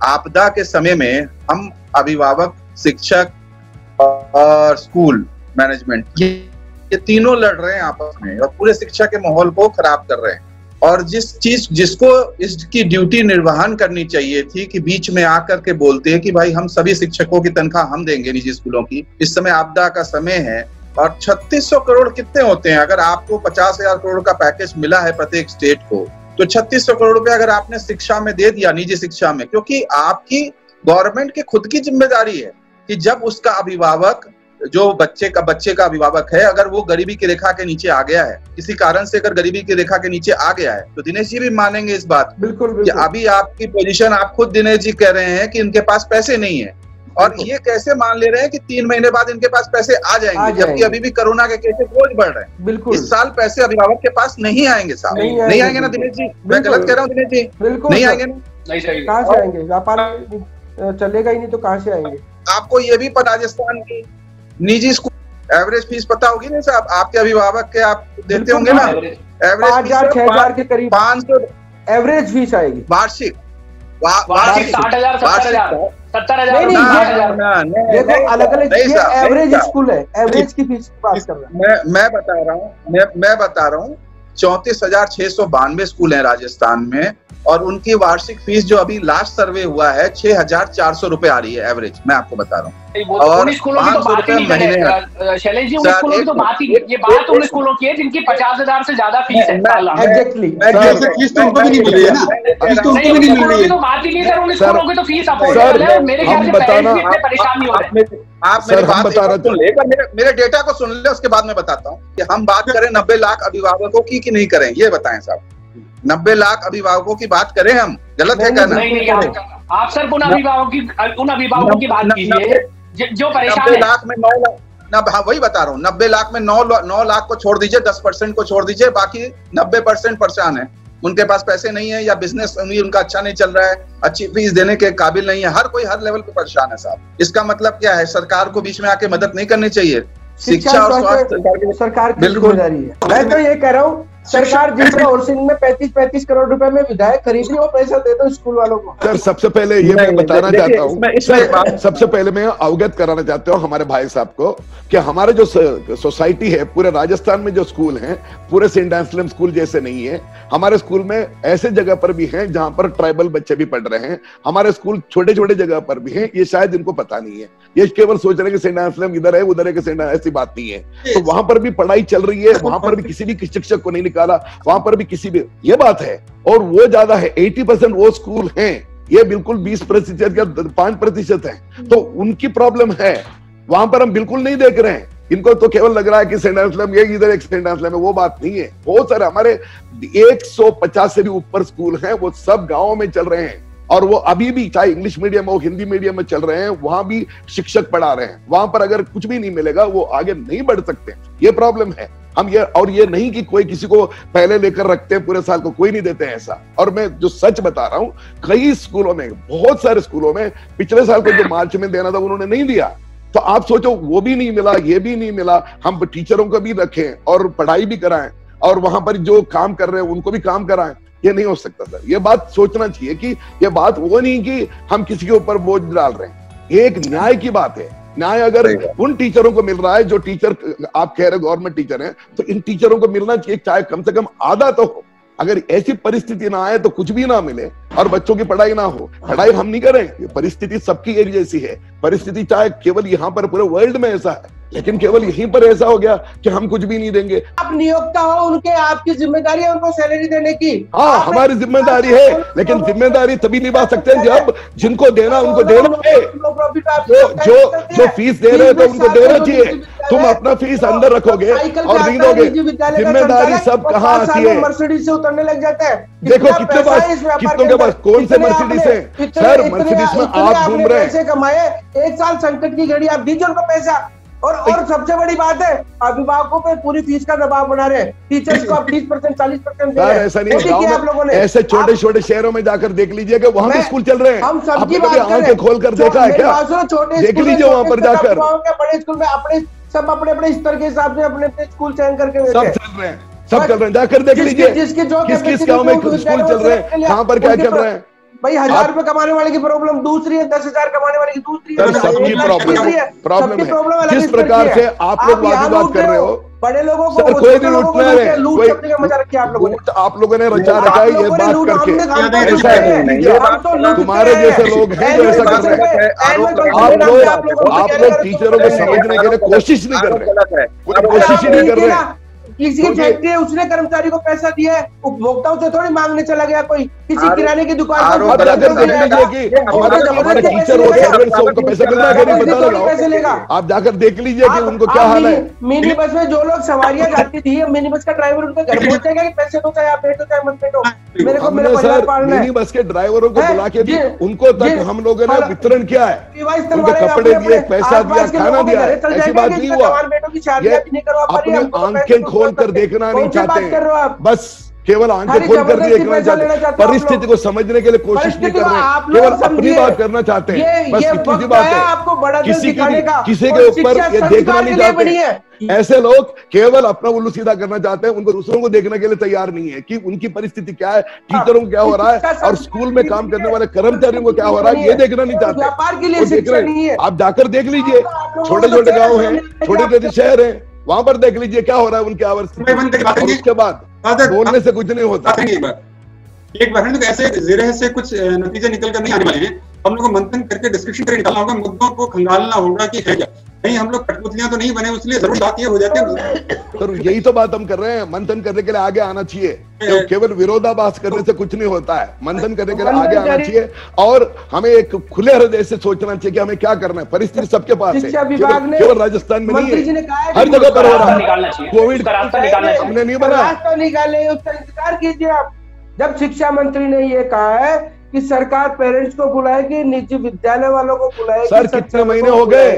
आपदा के समय में हम अभिभावक, शिक्षक और स्कूल मैनेजमेंट ये तीनों लड़ रहे हैं आपस में और पूरे शिक्षा के माहौल को खराब कर रहे हैं। और जिसको इसकी ड्यूटी निर्वहन करनी चाहिए थी कि बीच में आकर के बोलते हैं कि भाई हम सभी शिक्षकों की तनख्वाह हम देंगे निजी स्कूलों की, इस समय आपदा का समय है। और 3600 करोड़ कितने होते हैं? अगर आपको 50,000 करोड़ का पैकेज मिला है प्रत्येक स्टेट को, तो 3600 करोड़ रुपए अगर आपने शिक्षा में दे दिया, निजी शिक्षा में, क्योंकि आपकी गवर्नमेंट की खुद की जिम्मेदारी है कि जब उसका अभिभावक, जो बच्चे का अभिभावक है, अगर वो गरीबी की रेखा के नीचे आ गया है, किसी कारण से अगर गरीबी की रेखा के नीचे आ गया है, तो दिनेश जी भी मानेंगे इस बात। बिल्कुल कि अभी आपकी पोजीशन, आप खुद दिनेश जी कह रहे हैं कि इनके पास पैसे नहीं है, और ये कैसे मान ले रहे हैं कि 3 महीने बाद इनके पास पैसे आ जाएंगे, जबकि अभी भी कोरोना के केसेस रोज बढ़ रहे हैं। बिल्कुल, इस साल पैसे अभिभावक के पास नहीं आएंगे साहब, नहीं आएंगे ना दिनेश जी? मैं गलत कह रहा हूँ दिनेश जी? बिल्कुल नहीं आएंगे ना? कहाँ से आएंगे? व्यापार चलेगा ही नहीं तो कहाँ से आएंगे? आपको ये भी पता, राजस्थान की निजी स्कूल एवरेज फीस पता होगी ना साहब? आपके अभिभावक के आप देते होंगे ना? एवरेज 5,000-6,000 के करीब 500 एवरेज फीस आएगी वार्षिक। 60,000 70,000 देखो अलग अलग एवरेज स्कूल है, एवरेज की फीस की बात कर रहा हूँ मैं बता रहा हूँ 34,692 स्कूल हैं राजस्थान में, और उनकी वार्षिक फीस जो अभी लास्ट सर्वे हुआ है 6,400 रुपए आ रही है एवरेज। मैं आपको बता रहा हूँ। और 500 रुपए महीने। शैलेश जी, उन स्कूलों की तो बात ही, ये बात उन स्कूलों की है जिनकी 50,000 से ज्यादा फीस है। एग्जैक्टली, फीस तो उनको भी नहीं मिल रही है ना, फीस तो उनको भी नहीं मिल रही है। तो बात ही नहीं सर, उन स्कूलों की तो फीस अफोर्डेबल है, और मेरे ख्याल से पेरेंट्स भी इतने परेशान नहीं हो रहे। आप मेरी बात सुन ले, मेरे डेटा को सुन ले, उसके बाद मैं बताता हूँ कि हम बात करें 90 लाख अभिभावकों की कि नहीं करें, ये बताएं साहब। 90 लाख अभिभावकों की बात करें हम? गलत है कहना? नहीं, आप सिर्फ उन अभिभावकों की बात कीजिए जो परेशान है। 90 लाख में 9 लाख, हाँ वही बता रहा हूँ, 90 लाख में 9 लाख को छोड़ दीजिए, 10% को छोड़ दीजिए, बाकी 90% परेशान है। उनके पास पैसे नहीं है, या बिजनेस उनका अच्छा नहीं चल रहा है, अच्छी फीस देने के काबिल नहीं है। हर कोई हर लेवल पे परेशान है साहब। इसका मतलब क्या है? सरकार को बीच में आके मदद नहीं करनी चाहिए? शिक्षा और स्वास्थ्य सरकार की जिम्मेदारी है। मैं तो ये कह रहा हूँ, सरकार जिस तरह सिंह में 35 करोड़ रुपए में विधायक खरीद रही, वो पैसा दे दो स्कूल वालों को। सर सबसे पहले ये मैं बताना चाहता हूँ, सबसे पहले मैं अवगत कराना चाहता हूँ हमारे भाई साहब को कि हमारे जो सोसाइटी है, पूरे राजस्थान में जो स्कूल हैं, पूरे सेंट एंसलम स्कूल जैसे नहीं है। हमारे स्कूल में ऐसे जगह पर भी हैं जहां पर ट्राइबल बच्चे भी पढ़ रहे हैं। हमारे स्कूल छोटे छोटे जगह पर भी हैं, ये शायद इनको पता नहीं है, ये केवल सोच रहे हैं कि सेंट एंसलम इधर है उधर है कि सेंट, ऐसी बात नहीं है। तो वहां पर भी पढ़ाई चल रही है, वहां पर भी किसी भी शिक्षक को नहीं निकाला, वहां पर भी किसी भी, ये बात है। और वो ज्यादा है, 80% वो स्कूल हैं, ये बिल्कुल 20% या 5% है, तो उनकी प्रॉब्लम है। वहां पर हम बिल्कुल नहीं देख रहे हैं। इनको तो केवल लग रहा है कि सेंट एंसलम ये इधर एक सेंट एंसलम है, वो बात नहीं है। बहुत सारे हमारे 150 से भी ऊपर स्कूल हैं, वो सब गांवों में चल रहे हैं, और वो अभी भी चाहे इंग्लिश मीडियम हो, हिंदी मीडियम में चल रहे हैं, वहां भी शिक्षक पढ़ा रहे हैं। वहां पर अगर कुछ भी नहीं मिलेगा, वो आगे नहीं बढ़ सकते। ये प्रॉब्लम है। हम ये नहीं कि कोई किसी को पहले लेकर रखते हैं पूरे साल को, कोई नहीं देते हैं ऐसा। और मैं जो सच बता रहा हूं, कई स्कूलों में, बहुत सारे स्कूलों में पिछले साल को जो मार्च में देना था उन्होंने नहीं दिया। तो आप सोचो, वो भी नहीं मिला, ये भी नहीं मिला, हम टीचरों को भी रखें और पढ़ाई भी कराएं और वहां पर जो काम कर रहे हैं उनको भी काम कराएं, ये नहीं हो सकता सर। ये बात सोचना चाहिए कि ये बात वो नहीं कि हम किसी के ऊपर बोझ डाल रहे हैं, ये एक न्याय की बात है। न्याय अगर उन टीचरों को मिल रहा है जो टीचर आप कह रहे गवर्नमेंट टीचर हैं, तो इन टीचरों को मिलना चाहिए, चाहे कम से कम आधा तो हो। अगर ऐसी परिस्थिति ना आए तो कुछ भी ना मिले और बच्चों की पढ़ाई ना हो, पढ़ाई हम नहीं करें, परिस्थिति सबकी एक जैसी है। परिस्थिति चाहे केवल यहाँ पर, पूरे वर्ल्ड में ऐसा है, लेकिन केवल यहीं पर ऐसा हो गया कि हम कुछ भी नहीं देंगे। आप नियोक्ता हो, उनके आपकी जिम्मेदारी है उनको सैलरी देने की। हाँ, हमारी जिम्मेदारी है, लेकिन जिम्मेदारी तभी निभा सकते हैं जब जिनको देना उनको देना है। जो फीस दे रहे हैं तो उनको देना चाहिए। तुम अपना फीस अंदर रखोगे और नहीं दोगे, जिम्मेदारी सब कहाँ आती है? मर्सिडीज से उतरने लग जाता है। देखो कितने कितनों के पास कौन से मर्सिडीज है सर? मर्सिडीज में आप घूम रहे हैं। कमाए, एक साल संकट की घड़ी, आप दीजिए उनको पैसा। और सबसे बड़ी बात है, अभिभावकों पे पूरी फीस का दबाव बना रहे हैं। टीचर्स को आप 30%, 40% दे रहे हैं। ऐसा नहीं है आप लोगों ने। ऐसे छोटे छोटे शहरों में जाकर देख लीजिए कि वहां भी स्कूल चल रहे हैं। हम सबकी बात कर रहे हैं। खोल कर देखा है क्या? छोटे देख लीजिए वहां पर जाकर। बड़े स्कूल में अपने सब अपने स्तर के हिसाब से अपने स्कूल चयन करके सब चल रहे हैं, सब चल रहे हैं, जाकर देख लीजिए किस किस गाँव में स्कूल चल रहे हैं, कहाँ पर क्या चल रहे हैं। भाई 1000 रुपए कमाने वाले की प्रॉब्लम दूसरी है, 10,000 कमाने वाले की दूसरी है। सबकी प्रॉब्लम है। जिस प्रकार से आप लोग बात कर रहे हो, बड़े लोगों को सर कोई भी लूटना है, लूट करने का मजा रखिए आप लोगों ने। आप लोगों ने रचा रखा है ये बात करके। ऐसा है, तुम्हारे जैसे लोग हैं जो ऐसा कर रहे हैं। आप लोग टीचरों को समझने के लिए कोशिश नहीं कर रहे, कोशिश ही नहीं कर रहे। किसी की फैक्ट्री है, उसने कर्मचारी को पैसा दिया है, उपभोक्ताओं से थोड़ी मांगने चला गया कोई। किसी किराने की दुकान आप जाकर देख लीजिए कि हमारे टीचर और सर्वेंट्स को उनको पैसा मिल रहा है कि नहीं, पता लगाओ। आप जाकर देख लीजिए कि उनको क्या हाल है। मिनी बस में जो लोग सवारियां जाती थी, मिनी बस का ड्राइवर उनके घर पहुंचेगा कि पैसे दो, चाहे आप बैठो चाहे मत बैठो, मेरे को मेरा परिवार पालना है। मिनी बस के ड्राइवरों को बुला के उनको तक हम लोगों ने वितरण किया है, उनको कपड़े दिए, पैसा दिया, खाना दिया। ऐसी बात नहीं हुआ। अपनी आंखें खोल कर देखना नहीं चाहते, बस केवल आंखें खोल कर देखना चाहते, परिस्थिति को समझने के लिए कोशिश नहीं कर रहे, केवल अपनी बात करना चाहते हैं। बस इतनी सी बात है। किसी के ऊपर ये देखना नहीं चाहते। ऐसे लोग केवल अपना उल्लू सीधा करना चाहते हैं, उनको दूसरों को देखने के लिए तैयार नहीं है कि उनकी परिस्थिति क्या है, टीचरों को क्या हो रहा है और स्कूल में काम करने वाले कर्मचारियों को क्या हो रहा है, ये देखना नहीं चाहते। आप जाकर देख लीजिए, छोटे छोटे गाँव हैं, छोटे छोटे शहर हैं, वहां पर देख लीजिए क्या हो रहा है उनके आवर्स। उसके बाद बोलने से कुछ नहीं होता। एक बार तो ऐसे ज़िरे से कुछ नतीजे निकल कर नहीं आने वाले हैं। हम लोग को मंथन करके डिस्कशन करके निकालना होगा, मुद्दों को खंगालना होगा कि है क्या। नहीं हम लोग कठपुतलियां तो नहीं बने, इसलिए जरूर बात ये हो जाती है। तो यही तो बात हम कर रहे हैं, मंथन करने के लिए आगे आना चाहिए। तो केवल विरोधाभास करने से कुछ नहीं होता है, मंथन करने के लिए आगे आना चाहिए और हमें एक खुले हृदय से सोचना चाहिए कि हमें क्या करना है। परिस्थिति सबके पास है, केवल राजस्थान में नहीं है, हर जगह पर हो रहा है। कोविड हमने नहीं बनाया, रास्ता निकाले, उसका इंतजार कीजिए आप। जब शिक्षा मंत्री ने ये कहा है कि सरकार पेरेंट्स को बुलाए कि निजी विद्यालय वालों को बुलाए। सर कितने महीने हो गए,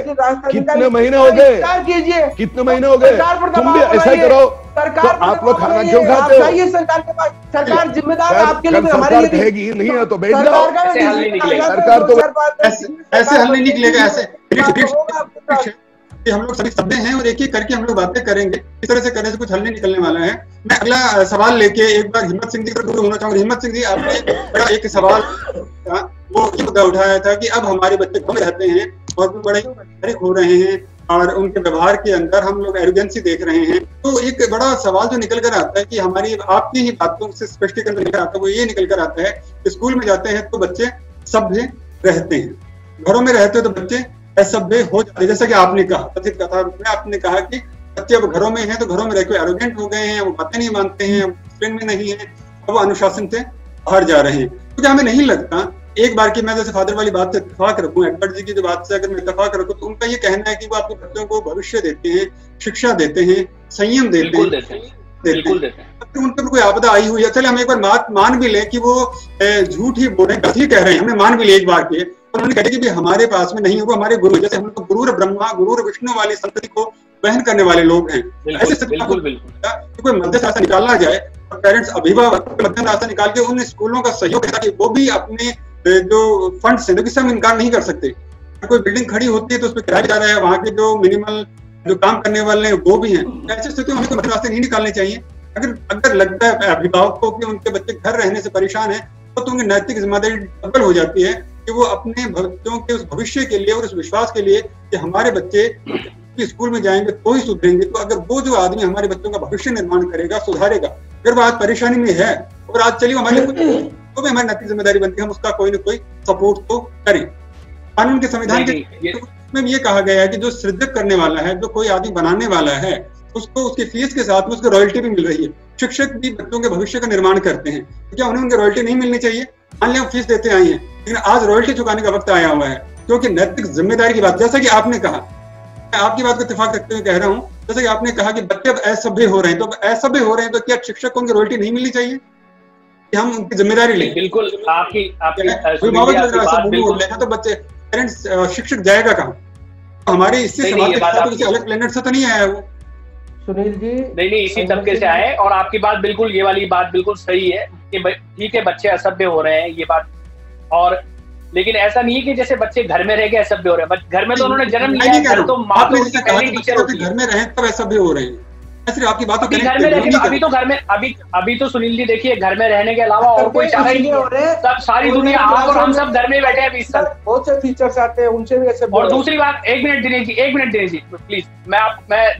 कितने महीने हो गए, कीजिए कितने महीने हो गए, तुम भी ऐसा ही करो। तो आप लोग खाना क्यों खाते हो? सरकार के पास, सरकार जिम्मेदार है आपके लिए। सरकार कहेगी नहीं है तो बैठ जाओ। सरकार तो ऐसे हल नहीं निकलेगा। ऐसे हम लोग सभी सभ्य हैं और एक एक करके हम लोग बातें करेंगे। इस तरह से करने से कुछ हल नहीं निकलने वाला है। मैं अगला सवाल लेके एक बार हिम्मत सिंह जी को होना चाहूंगा। हिम्मत सिंह जी, आपने बड़ा एक सवाल वो मुद्दा उठाया था कि अब हमारे बच्चे कम रहते हैं और भी बड़े फर्क हो रहे हैं और उनके व्यवहार के अंदर हम लोग एरोगेंसी देख रहे हैं। तो एक बड़ा सवाल जो निकल कर आता है कि हमारी आपकी ही बातों से स्पष्टीकरण निकल आता है, वो ये निकल कर आता है कि स्कूल में जाते हैं तो बच्चे सभ्य रहते हैं, घरों में रहते हो तो बच्चे असभ्य हो जाते हैं। जैसा कि आपने कहा, कथित कथा रूप में आपने कहा कि बच्चे अब घरों में हैं तो घरों में रहकर एरोगेंट हो गए हैं, वो बातें नहीं मानते हैं, डिसिप्लिन में नहीं है, अब वो अनुशासन से बाहर जा रहे हैं। तो क्या हमें नहीं लगता एक बार की, मैं जैसे फादर वाली बात से इत्तेफाक रखूं, एडवर्ड जी की जो बात से अगर मैं इत्तेफाक रखूं, तो उनका ये कहना है कि वो आपके बच्चों को भविष्य देते हैं, शिक्षा देते हैं, संयम देते हैं। उन पर कोई आपदा आई हुई है, चले हम एक बार मान भी लें कि वो झूठ ही बोल रहे हैं, गलती कह रहे हैं, हमने मान भी लिया एक बार के, उन्होंने कहा कि भी हमारे पास में नहीं है, वो हमारे गुरु, जैसे हम लोग गुरुर ब्रह्मा गुरुर विष्णु वाली संस्कृति को वहन करने वाले लोग हैं। ऐसे स्थिति में कोई मध्यस्थ रास्ता निकालना जाए और पेरेंट्स अभिभावक मध्यस्थ रास्ता निकाल के उन स्कूलों का सहयोग करें, वो भी अपने जो फंड्स हैं, क्योंकि हम इनकार नहीं कर सकते। कोई बिल्डिंग खड़ी होती है तो उस पर किराया जा रहा है, वहाँ के जो मिनिमल जो काम करने वाले हैं वो भी हैं। ऐसी स्थिति में हमें मध्यस्थ रास्ते नहीं निकालने चाहिए। अगर लगता है अभिभावक को कि उनके बच्चे घर रहने से परेशान है, तो उनकी नैतिक जिम्मेदारी डबल हो जाती है कि वो अपने बच्चों के उस भविष्य के लिए और उस विश्वास के लिए कि हमारे बच्चे स्कूल में जाएंगे तो ही सुधरेंगे, तो अगर वो जो आदमी हमारे बच्चों का भविष्य निर्माण करेगा, सुधारेगा, अगर वो आज परेशानी में है और आज चलिए हमारे लिए तो भी हमारी नैतिक जिम्मेदारी बनती है हम उसका कोई ना कोई सपोर्ट तो करें। कानून के संविधान के में ये कहा गया है कि जो सृजक करने वाला है, जो कोई आदमी बनाने वाला है, उसको उसकी फीस के साथ में उसको रॉयल्टी भी मिल रही है। शिक्षक भी बच्चों के भविष्य का निर्माण करते हैं, तो क्या उन्हें उनकी रॉयल्टी नहीं मिलनी चाहिए? मान लिया फीस देते आई हैं, लेकिन आज रॉयल्टी चुकाने का वक्त आया हुआ है, क्योंकि नैतिक जिम्मेदारी की बात, जैसा कि आपने कहा, मैं आपकी बात को इत्तेफाक रखते हुए कह रहा हूँ, जैसा कि आपने कहा कि बच्चे अब असभ्य हो रहे हैं, तो असभ्य हो रहे हैं तो क्या शिक्षक को उनकी रॉयल्टी नहीं मिलनी चाहिए कि हम उनकी जिम्मेदारी लें? बिल्कुल, आपकी तो बच्चे पेरेंट्स शिक्षक जाएगा कहाँ? हमारे इससे समाज के अलग प्लेनेट से तो नहीं आया वो। सुनील जी नहीं, इसी तबके से आए, और आपकी बात बिल्कुल, ये वाली बात बिल्कुल सही है कि ठीक है बच्चे असभ्य हो रहे हैं, ये बात, और लेकिन ऐसा नहीं है कि जैसे बच्चे घर में रह के असभ्य हो रहे हैं। घर में तो उन्होंने जन्म लिया है, घर तो माँ तो उनकी पहली टीचर होती है। घर में रहे तब असभ्य हो रहे हैं, सिर्फ आपकी बात घर में रहे, अभी तो घर में अभी तो सुनील जी देखिए, घर में रहने के अलावा और कोई चारा ही नहीं हो रहे, सब सारी दुनिया आप और हम सब घर में बैठे हैं 20 साल। बहुत से टीचर्स आते हैं, उनसे भी ऐसे। और दूसरी बात, एक मिनट दिनेश जी प्लीज, मैं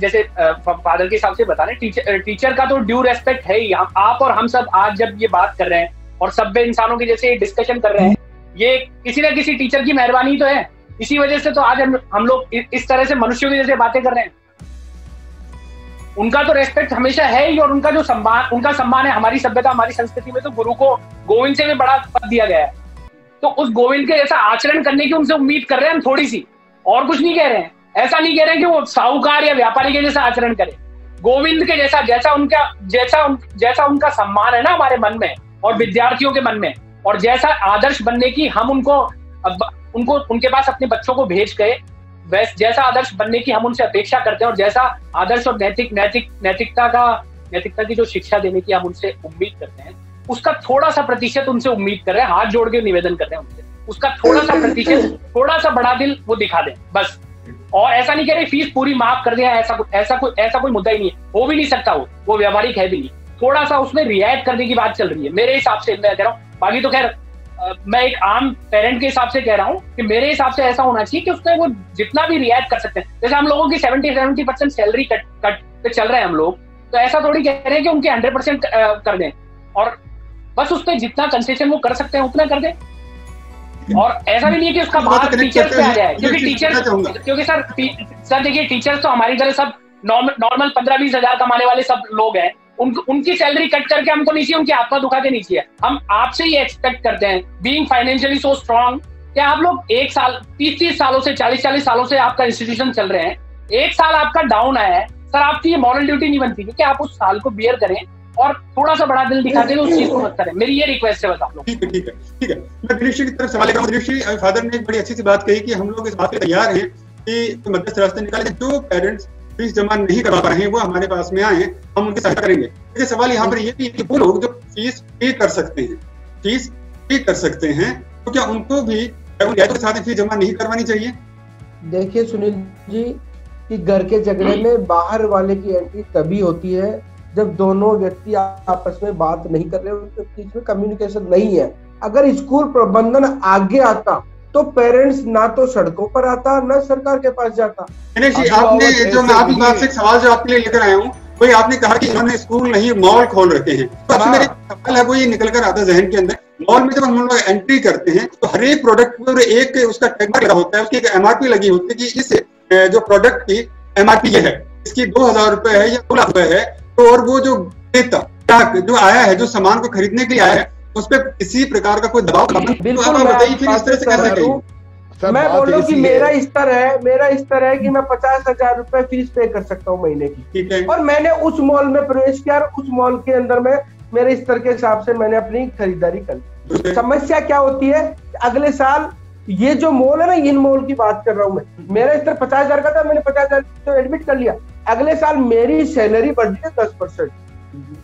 जैसे फादर के हिसाब से बता रहे, टीचर का तो ड्यू रेस्पेक्ट है ही। आप और हम सब आज जब ये बात कर रहे हैं और सभ्य इंसानों के जैसे डिस्कशन कर रहे हैं, ये किसी न किसी टीचर की मेहरबानी तो है। इसी वजह से तो आज हम लोग इस तरह से मनुष्यों की जैसे बातें कर रहे हैं। उनका तो रेस्पेक्ट हमेशा है ही, और उनका जो सम्मान है हमारी सभ्यता, हमारी संस्कृति में तो गुरु को गोविंद से भी बड़ा पद दिया गया है। तो उस गोविंद के जैसा आचरण करने की उनसे उम्मीद कर रहे हैं हम, थोड़ी सी, और कुछ नहीं कह रहे हैं। ऐसा नहीं कह रहे हैं कि वो साहूकार या व्यापारी के जैसा आचरण करे, गोविंद के जैसा उनका सम्मान है ना हमारे मन में और विद्यार्थियों के मन में, और जैसा आदर्श बनने की हम उनको उनके पास अपने बच्चों को भेज गए, जैसा आदर्श बनने की हम उनसे अपेक्षा करते हैं, और जैसा आदर्श और नैतिकता की जो शिक्षा देने की हम उनसे उम्मीद करते हैं, उसका थोड़ा सा प्रतिशत उनसे उम्मीद कर रहे हैं, हाथ जोड़ के निवेदन कर रहे हैं उनसे, उसका थोड़ा सा प्रतिशत, थोड़ा सा बड़ा दिल वो दिखा दें बस। और ऐसा नहीं कह रहे फीस पूरी माफ कर दें, ऐसा कोई मुद्दा ही नहीं है, हो भी नहीं सकता, वो व्यवहारिक है भी नहीं। थोड़ा सा उसमें रियायत करने की बात चल रही है मेरे हिसाब से, मैं कह रहा हूँ। बाकी तो खैर मैं एक आम पेरेंट के हिसाब से कह रहा हूँ कि मेरे हिसाब से ऐसा होना चाहिए कि उसमें वो जितना भी रियायत कर सकते हैं। जैसे हम लोगों की 70% सैलरी कट पे चल रहे हैं हम लोग, तो ऐसा थोड़ी कह रहे हैं कि उनके 100% कर दें, और बस उस पर जितना कंसेशन वो कर सकते हैं उतना कर दें। और ऐसा भी नहीं है कि उसका भार टीचर्स पे आ जाए, क्योंकि सर देखिए, टीचर्स तो हमारी तरह सब नॉर्मल 15-20 हजार कमाने वाले सब लोग हैं। उनकी सैलरी कट करके हमको नहीं चाहिए, उनकी आत्मा दुखा के नहीं चाहिए। हम आपसे ही एक्सपेक्ट करते हैं, बीइंग फाइनेंशियली सो स्ट्रांग, क्या आप लोग 1 साल 30 सालों से 40 सालों से आपका इंस्टीट्यूशन चल रहे हैं, 1 साल आपका डाउन आया है, सर आपकी ये मॉरल ड्यूटी नहीं बनती कि आप उस साल को बियर करें और थोड़ा सा बड़ा दिल दिखाते हुए उस चीज को मत करें। मेरी ये रिक्वेस्ट है बस आप लोग। ठीक है। मैं दिनेश जी की तरफ सवाल करूँ। दिनेश जी, फादर ने एक बड़ी अच्छी सी बात कही कि हम लोग इस बात के तैयार हैं कि मध्यस्थ रास्ते निकाले, जो पेरेंट्स फीस जमा नहीं करवा पा रहे हैं वो हमारे पास में आए, हम उनकी सहायता करेंगे। लेकिन सवाल यहाँ पर ये भी है कि वो लोग जो फीस पे कर सकते हैं, तो क्या उनको भी के साथ फीस जमा नहीं करवानी चाहिए? देखिए सुनील जी, कि घर के झगड़े में बाहर वाले की एंट्री तभी होती है जब दोनों व्यक्ति आपस में बात नहीं कर रहे, उनके बीच में कम्युनिकेशन नहीं है। अगर स्कूल प्रबंधन आगे आता तो पेरेंट्स ना तो सड़कों पर आता, ना सरकार के पास जाता। जी, आपने जो मैं आपकी बात से एक सवाल जो आपके लिए लेकर आया हूँ, वही आपने कहा कि इन्होंने स्कूल नहीं मॉल खोल रखे हैं, तो आपसे मेरा सवाल है वो ये निकल कर आता जहन के अंदर, मॉल में जब हम लोग एंट्री करते हैं तो हर एक प्रोडक्ट पर एक उसका टैग लगा होता है, उसकी एक MRP लगी होती है कि इस जो प्रोडक्ट की MRP ये है, इसकी 2000 रुपए है या 2 लाख रुपए है। तो और वो जो क्रेता जो आया है, जो सामान को खरीदने के लिए आया है, उस पर किसी प्रकार का कोई दबाव बताइए फिर इस तरह से कैसे करेंगे? मैं बोल रहा हूँ कि मेरा स्तर है कि मैं 50,000 रुपए फीस पे कर सकता हूँ महीने की, ठीक है, और मैंने उस मॉल में प्रवेश किया और उस मॉल के अंदर में मेरे स्तर के हिसाब से मैंने अपनी खरीदारी कर ली। समस्या क्या होती है, अगले साल ये जो मॉल है ना, इन मॉल की बात कर रहा हूँ मैं। मेरा इस तरह 50,000 का था, मैंने 50,000 तो एडमिट कर लिया। अगले साल मेरी सैलरी बढ़ती है 10%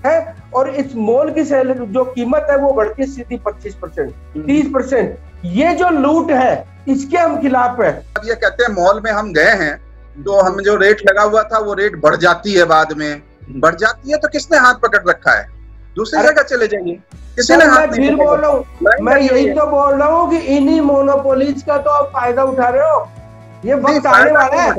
है, और इस मॉल की सैलरी जो कीमत है वो बढ़ती है सीधी 25%, 30%। ये जो लूट है इसके हम खिलाफ है। अब ये कहते हैं मॉल में हम गए हैं तो हम जो रेट लगा हुआ था वो रेट बढ़ जाती है, बाद में बढ़ जाती है तो किसने हाथ पकड़ रखा है? दूसरी जगह चले जाइए, किसी ने हाथ नहीं। फिर बोल रहा हूँ मैं, यही तो बोल रहा हूँ कि इन्हीं मोनोपोलीज का तो आप फायदा उठा रहे हो। ये वक्त आने वाला है,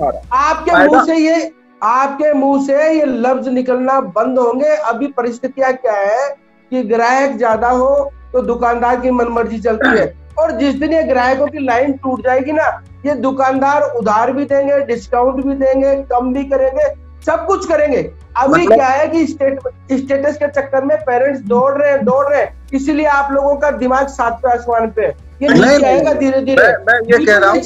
आपके मुंह से ये लफ्ज निकलना बंद होंगे। अभी परिस्थितियां क्या है कि ग्राहक ज्यादा हो तो दुकानदार की मनमर्जी चलती है, और जिस दिन ये ग्राहकों की लाइन टूट जाएगी ना, ये दुकानदार उधार भी देंगे, डिस्काउंट भी देंगे, कम भी करेंगे, सब कुछ करेंगे। अभी क्या है कि स्टेटस के चक्कर में पेरेंट्स दौड़ रहे हैं, इसीलिए आप लोगों का दिमाग 7वें आसमान पे है। ये नीचे आएगा धीरे धीरे, मैं ये कह रहा हूँ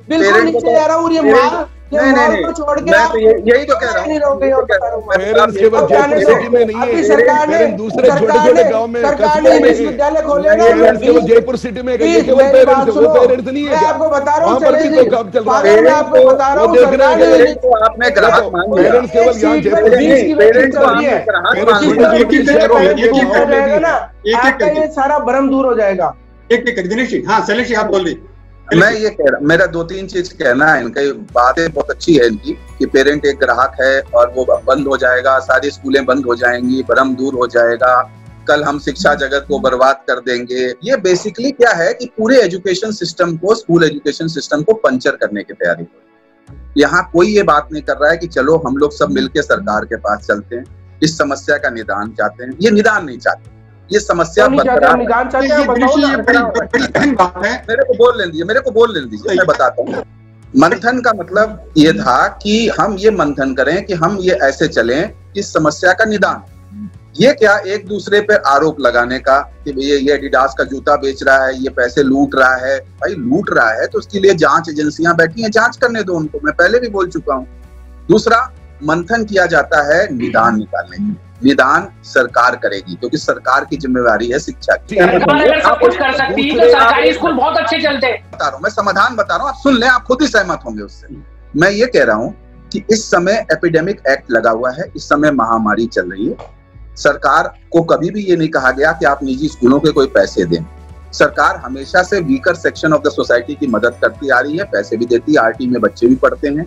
बिल्कुल नीचे जा रहा हूँ। ये माल को छोड़ के आप यही तो कह रहा हूँ, पेरेंट्स केवल जयपुर सिटी में नहीं है, सरकार ने दूसरे छोटे-छोटे गांव में, सरकार ने विश्वविद्यालय खोले ना, केवल जयपुर सिटी में केवल पेरेंट्स नहीं है। आपको बता रहा हूँ, काम चल रहा है, मैं आपको बता रहा हूँ, आपने ग्राहक मान लिया। पेरेंट्स केवल यहाँ आपका ये सारा भ्रम दूर हो जाएगा। एक दिनेश जी, हाँ शैलेश जी आप बोल रही। मैं ये कह रहा, मेरा 2-3 चीज कहना है। इनकी बातें बहुत अच्छी है इनकी कि पेरेंट एक ग्राहक है और वो बंद हो जाएगा, सारी स्कूलें बंद हो जाएंगी, भ्रम दूर हो जाएगा, कल हम शिक्षा जगत को बर्बाद कर देंगे। ये बेसिकली क्या है कि पूरे एजुकेशन सिस्टम को, स्कूल एजुकेशन सिस्टम को पंचर करने की तैयारी हो। यहाँ कोई ये बात नहीं कर रहा है कि चलो हम लोग सब मिलकर सरकार के पास चलते हैं, इस समस्या का निदान चाहते हैं। ये निदान नहीं चाहते, ये समस्या बरकरार है। मेरे को बोल लेने दीजिए, मैं बताता हूँ। मंथन का मतलब ये था कि हम ये मंथन करें कि हम ये ऐसे चलें, इस समस्या का निदान। ये क्या एक दूसरे पे आरोप लगाने का कि ये एडिडास का जूता बेच रहा है, ये पैसे लूट रहा है। भाई लूट रहा है तो उसके लिए जांच एजेंसियां बैठी हैं, जांच करने दो उनको, मैं पहले भी बोल चुका हूँ। दूसरा, मंथन किया जाता है निदान निकालने की। निदान सरकार करेगी क्योंकि सरकार की जिम्मेवारी है शिक्षा की। सब कुछ कर सकती है तो सरकारी स्कूल बहुत अच्छे चलते हैं। बता रहा हूँ, मैं समाधान बता रहा हूँ, आप सुन लें, आप खुद ही सहमत होंगे उससे। मैं ये कह रहा हूँ कि इस समय एपिडेमिक एक्ट लगा हुआ है, इस समय महामारी चल रही है। सरकार को कभी भी ये नहीं कहा गया कि आप निजी स्कूलों के कोई पैसे दें। सरकार हमेशा से weaker section of the society की मदद करती आ रही है, पैसे भी देती है। RT में बच्चे भी पढ़ते हैं,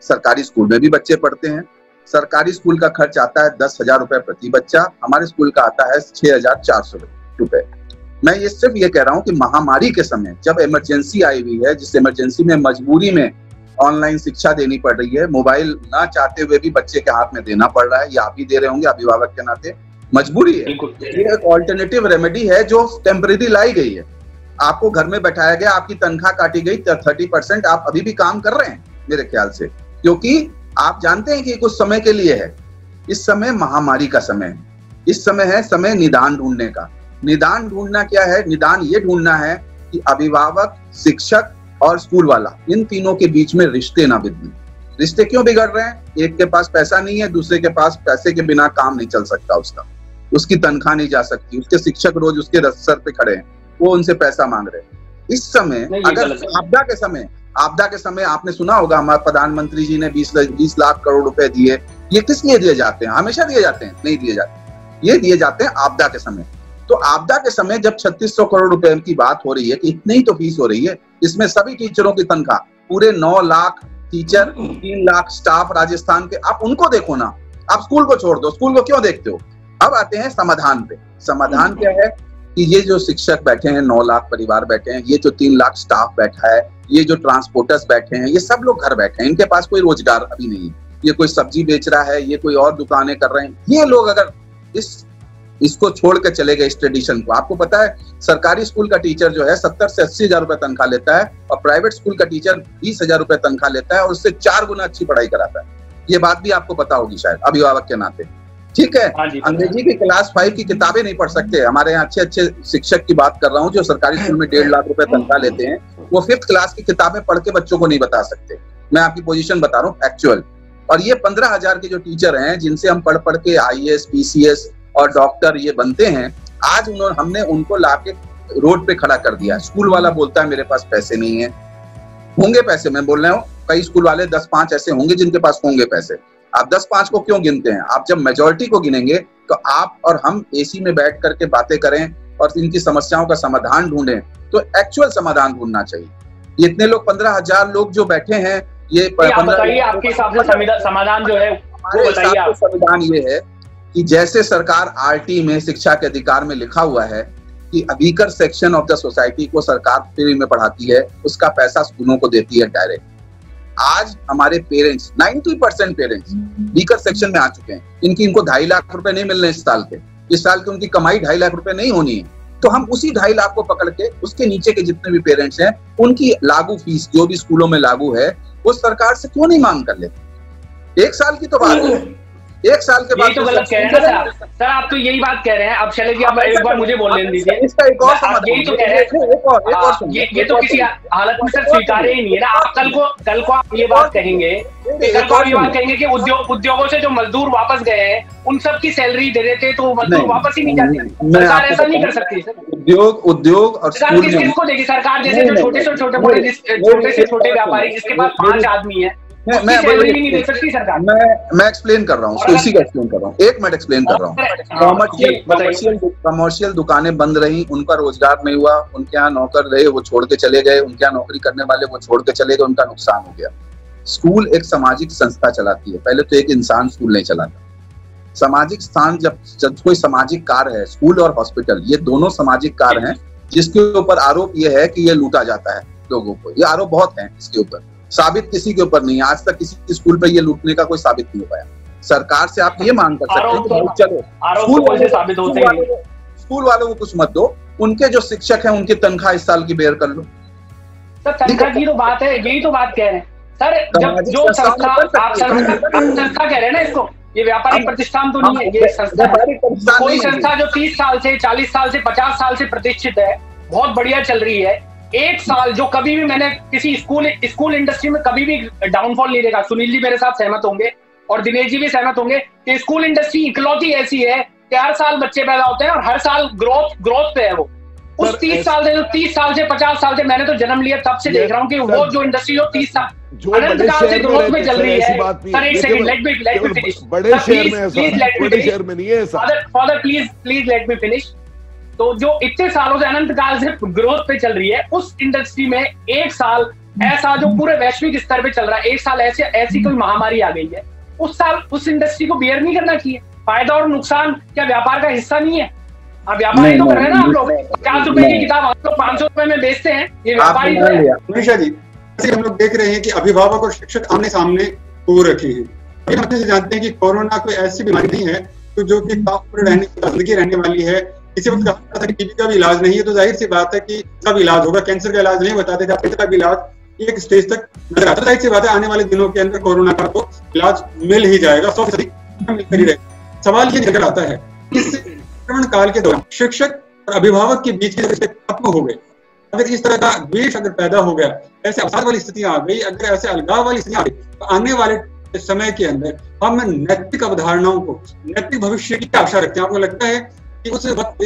सरकारी स्कूल में भी बच्चे पढ़ते हैं। सरकारी स्कूल का खर्च आता है 10,000 रुपए प्रति बच्चा, हमारे स्कूल का आता है 6,400 रुपए। मैं ये सिर्फ ये कह रहा हूँ कि महामारी के समय जब इमरजेंसी आई हुई है, जिस इमरजेंसी में मजबूरी में ऑनलाइन शिक्षा देनी पड़ रही है, मोबाइल ना चाहते हुए भी बच्चे के हाथ में देना पड़ रहा है, या आप ही दे रहे होंगे अभिभावक के नाते, मजबूरी है। ये एक ऑल्टरनेटिव रेमेडी है जो टेम्परेरी लाई गई है। आपको घर में बैठाया गया, आपकी तनख्वाह काटी गई, 30% आप अभी भी काम कर रहे हैं मेरे ख्याल से, क्योंकि आप जानते हैं कि कुछ समय के लिए है। इस समय महामारी का समय है, इस समय है समय निदान ढूंढने का। निदान ढूंढना क्या है? निदान ये ढूंढना है कि अभिभावक, शिक्षक और स्कूल वाला, इन तीनों के बीच में रिश्ते ना बिगड़े। रिश्ते क्यों बिगड़ रहे हैं? एक के पास पैसा नहीं है, दूसरे के पास पैसे के बिना काम नहीं चल सकता, उसकी तनख्वाह नहीं जा सकती, उसके शिक्षक रोज उसके सर पे खड़े हैं, वो उनसे पैसा मांग रहे हैं। इस समय अगर आपदा के समय आपने सुना होगा हमारे प्रधानमंत्री जी ने 20 लाख करोड़ रुपए दिए। ये किस लिए दिए जाते हैं? हमेशा दिए जाते हैं? नहीं दिए जाते, ये दिए जाते हैं आपदा के समय। तो आपदा के समय जब 3600 करोड़ रुपए की बात हो रही है कि इतनी ही तो फीस हो रही है, इसमें सभी टीचरों की तनख्वाह, पूरे 9 लाख टीचर, 3 लाख स्टाफ राजस्थान के, आप उनको देखो ना, आप स्कूल को छोड़ दो, स्कूल को क्यों देखते हो? अब आते हैं समाधान पे। समाधान क्या है कि ये जो शिक्षक बैठे हैं, 9 लाख परिवार बैठे हैं, ये जो 3 लाख स्टाफ बैठा है, ये जो ट्रांसपोर्टर्स बैठे हैं, ये सब लोग घर बैठे हैं, इनके पास कोई रोजगार अभी नहीं है। ये कोई सब्जी बेच रहा है, ये कोई और दुकानें कर रहे हैं। ये लोग अगर इसको छोड़ के चले गए, इस ट्रेडिशन को, आपको पता है सरकारी स्कूल का टीचर जो है 70 से 80 हजार रुपए तनख्वाह लेता है, और प्राइवेट स्कूल का टीचर 20,000 रुपए तनख्वाह लेता है, और उससे 4 गुना अच्छी पढ़ाई कराता है। ये बात भी आपको पता होगी शायद अभिभावक के नाते, ठीक है? अंग्रेजी की क्लास 5 की किताबें नहीं पढ़ सकते। हमारे यहाँ अच्छे शिक्षक की बात कर रहा हूँ जो सरकारी स्कूल में 1.5 लाख रुपए तनख्वाह लेते हैं, वो 5th क्लास की किताबें पढ़ के बच्चों को नहीं बता सकते। मैं आपकी पोजीशन बता रहा हूँ एक्चुअल। और ये 15,000 के जो टीचर हैं जिनसे हम पढ़ के IAS, PCS और डॉक्टर ये बनते हैं, आज हमने उनको लाके रोड पे खड़ा कर दिया। स्कूल वाला बोलता है मेरे पास पैसे नहीं है, होंगे पैसे, मैं बोल रहा हूँ कई स्कूल वाले 10-5 ऐसे होंगे जिनके पास होंगे पैसे। आप 10-5 को क्यों गिनते हैं? आप जब मेजोरिटी को गिनेंगे तो आप और हम एसी में बैठ करके बातें करें और इनकी समस्याओं का समाधान ढूंढें, तो एक्चुअल समाधान ढूंढना चाहिए। ये इतने लोग 15,000 लोग जो बैठे हैं, ये बताइए आपके हिसाब से समाधान जो है वो बताइए आप। संविधान ये है कि जैसे सरकार आरटी में शिक्षा के अधिकार में लिखा हुआ है कि weaker section of the society को सरकार फ्री में पढ़ाती है, उसका पैसा स्कूलों को देती है डायरेक्ट। आज हमारे पेरेंट्स 90% पेरेंट्स वीकर सेक्शन में आ चुके हैं। इनको 2.5 लाख रुपए नहीं मिल रहे इस साल की उनकी कमाई 2.5 लाख रुपए नहीं होनी है, तो हम उसी 2.5 लाख को पकड़ के उसके नीचे के जितने भी पेरेंट्स हैं उनकी लागू फीस जो भी स्कूलों में लागू है वो सरकार से क्यों नहीं मांग कर लेते? 1 साल की तो बात है, 1 साल के बाद तो गलत कह रहे हैं सर आप तो यही बात कह रहे हैं। अब शैलेश जी आप एक बार मुझे बोल लेने दीजिए। इसका एक और समाधान, यही तो कह रहे हैं, ये तो किसी हालत में सर स्वीकार्य ही नहीं है ना। आप कल को आप ये बात कहेंगे, कि उद्योगों से जो मजदूर वापस गए हैं उन सब की सैलरी दे देते तो मजदूर वापस ही नहीं जाते। सरकार ऐसा नहीं कर सकती सर। उद्योग और स्कूल किसको देगी? सरकार जैसे जो छोटे से छोटे व्यापारी जिसके पास 5 आदमी है मैं एक्सप्लेन कर रहा हूँ, उसी का एक्सप्लेन कर रहा हूँ। 1 मिनट एक्सप्लेन कर रहा हूँ। कमर्शियल दुकानें बंद रही, उनका रोजगार नहीं हुआ, उनके यहाँ नौकर रहे वो छोड़ के चले गए, उनके यहाँ नौकरी करने वाले वो छोड़ के चले गए, उनका नुकसान हो गया। स्कूल एक सामाजिक संस्था चलाती है, पहले तो एक इंसान स्कूल नहीं चलाता। सामाजिक स्थान जब कोई सामाजिक कार्य है, स्कूल और हॉस्पिटल ये दोनों सामाजिक कार्य हैं जिसके ऊपर आरोप ये है कि ये लूटा जाता है लोगों को। ये आरोप बहुत है इसके ऊपर, साबित किसी के ऊपर नहीं है। आज तक किसी स्कूल पर ये लूटने का कोई साबित नहीं हो पाया। सरकार से आप ये मांग कर सकते हैं कि चलो स्कूल वालों को कुछ मत दो, उनके जो शिक्षक हैं उनकी तनख्वाह इस साल की बेयर कर लो। तनख्वाह की तो बात है, यही तो बात कह रहे हैं सर। जब जो संस्था आप संस्था कह रहे हैं ना, इसको ये व्यापारिक प्रतिष्ठान तो नहीं है, ये संस्था। कोई संस्था जो 30 साल से 40 साल से 50 साल से प्रतिष्ठित है, बहुत बढ़िया चल रही है, 1 साल जो कभी भी मैंने किसी स्कूल इंडस्ट्री में कभी भी डाउनफॉल नहीं देखा। सुनील जी मेरे साथ सहमत होंगे और दिनेश जी भी सहमत होंगे कि स्कूल इंडस्ट्री इकलौती ऐसी है कि हर साल बच्चे पैदा होते हैं और हर साल ग्रोथ पे है वो। उस 30 साल से 50 साल से मैंने तो जन्म लिया तब से देख रहा हूँ कि वो जो इंडस्ट्री जो 30 साल अनंत काल से ग्रोथ में चल रही है। सर एक सेकंड, लेट मी फिनिश। बड़े शहर में नहीं है father please let me finish. तो जो इतने सालों से अनंत काल से ग्रोथ पे चल रही है, उस इंडस्ट्री में 1 साल ऐसा जो पूरे वैश्विक स्तर पे चल रहा है, 1 साल ऐसी कोई महामारी आ गई है, उस साल उस इंडस्ट्री को बियर नहीं करना चाहिए। फायदा और नुकसान क्या व्यापार का हिस्सा नहीं है? आप व्यापारी तो कर रहे हैं ना। आप लोग 50 रुपए की किताब आप लोग 500 रुपए में बेचते हैं, ये व्यापारी तो है। मनीषा जी, हम लोग देख रहे हैं कि अभिभावक और शिक्षक आमने सामने हो रखे हैं। हम अच्छे से जानते हैं कि कोरोना कोई ऐसी बीमारी नहीं है तो जो कि जिंदगी रहने वाली है। इसी वक्त कहा था कि टीबी का भी इलाज नहीं है, तो जाहिर सी बात है कि सब इलाज होगा। कैंसर का इलाज नहीं बताते थे, कैंसर का भी इलाज एक स्टेज तक नजर आता है। जाहिर सी बात है आने वाले दिनों के अंदर कोरोना का तो इलाज मिल ही जाएगा, 100% मिलकर ही रहेगा। सवाल ये निकल आता है इस संक्रमण काल के दौरान शिक्षक और अभिभावक के बीच के रिश्ते खत्म हो गए, अगर इस तरह का द्वेष अगर पैदा हो गया, ऐसे अवसाद वाली स्थितियां आ गई, अगर ऐसे अलगाव वाली स्थितियां आ गई, तो आने वाले समय के अंदर हम नैतिक अवधारणाओं को, नैतिक भविष्य की क्या आशा रखते हैं? आपको लगता है कि उस वक्त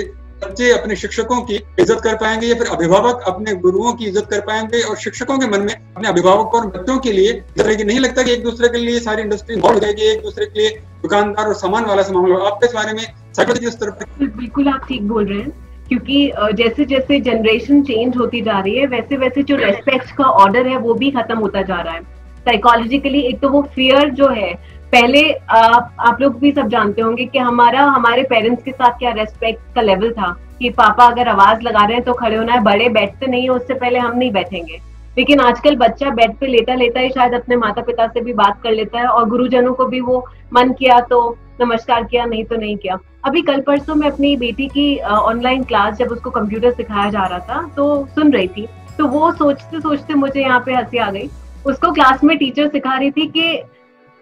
बच्चे अपने शिक्षकों की इज्जत कर पाएंगे या फिर अभिभावक अपने गुरुओं की इज्जत कर पाएंगे और शिक्षकों के मन में अपने अभिभावकों और बच्चों के लिए इज्जत? नहीं लगता कि एक दूसरे के लिए सारी इंडस्ट्री मॉल हो जाएगी, एक दूसरे के लिए दुकानदार और सामान वाला सामान होगा? आप इस बारे में साइकोलॉजी स्तर पर? बिल्कुल आप ठीक बोल रहे हैं, क्योंकि जैसे जैसे जनरेशन चेंज होती जा रही है वैसे वैसे जो रेस्पेक्ट का ऑर्डर है वो भी खत्म होता जा रहा है। साइकोलॉजिकली एक तो वो फियर जो है, पहले आप लोग भी सब जानते होंगे कि हमारे पेरेंट्स के साथ क्या रेस्पेक्ट का लेवल था कि पापा अगर आवाज लगा रहे हैं तो खड़े होना है, बड़े बैठते नहीं है, उससे पहले हम नहीं बैठेंगे। लेकिन आजकल बच्चा बेड पे लेटा ही शायद अपने माता पिता से भी बात कर लेता है और गुरुजनों को भी वो मन किया तो नमस्कार किया, नहीं तो नहीं किया। अभी कल परसों मैं अपनी बेटी की ऑनलाइन क्लास, जब उसको कंप्यूटर सिखाया जा रहा था तो सुन रही थी, तो वो सोचते सोचते मुझे यहाँ पे हंसी आ गई। उसको क्लास में टीचर सिखा रही थी कि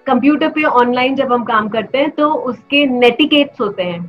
कंप्यूटर पे ऑनलाइन जब हम काम करते हैं तो उसके नेटिकेट्स होते हैं,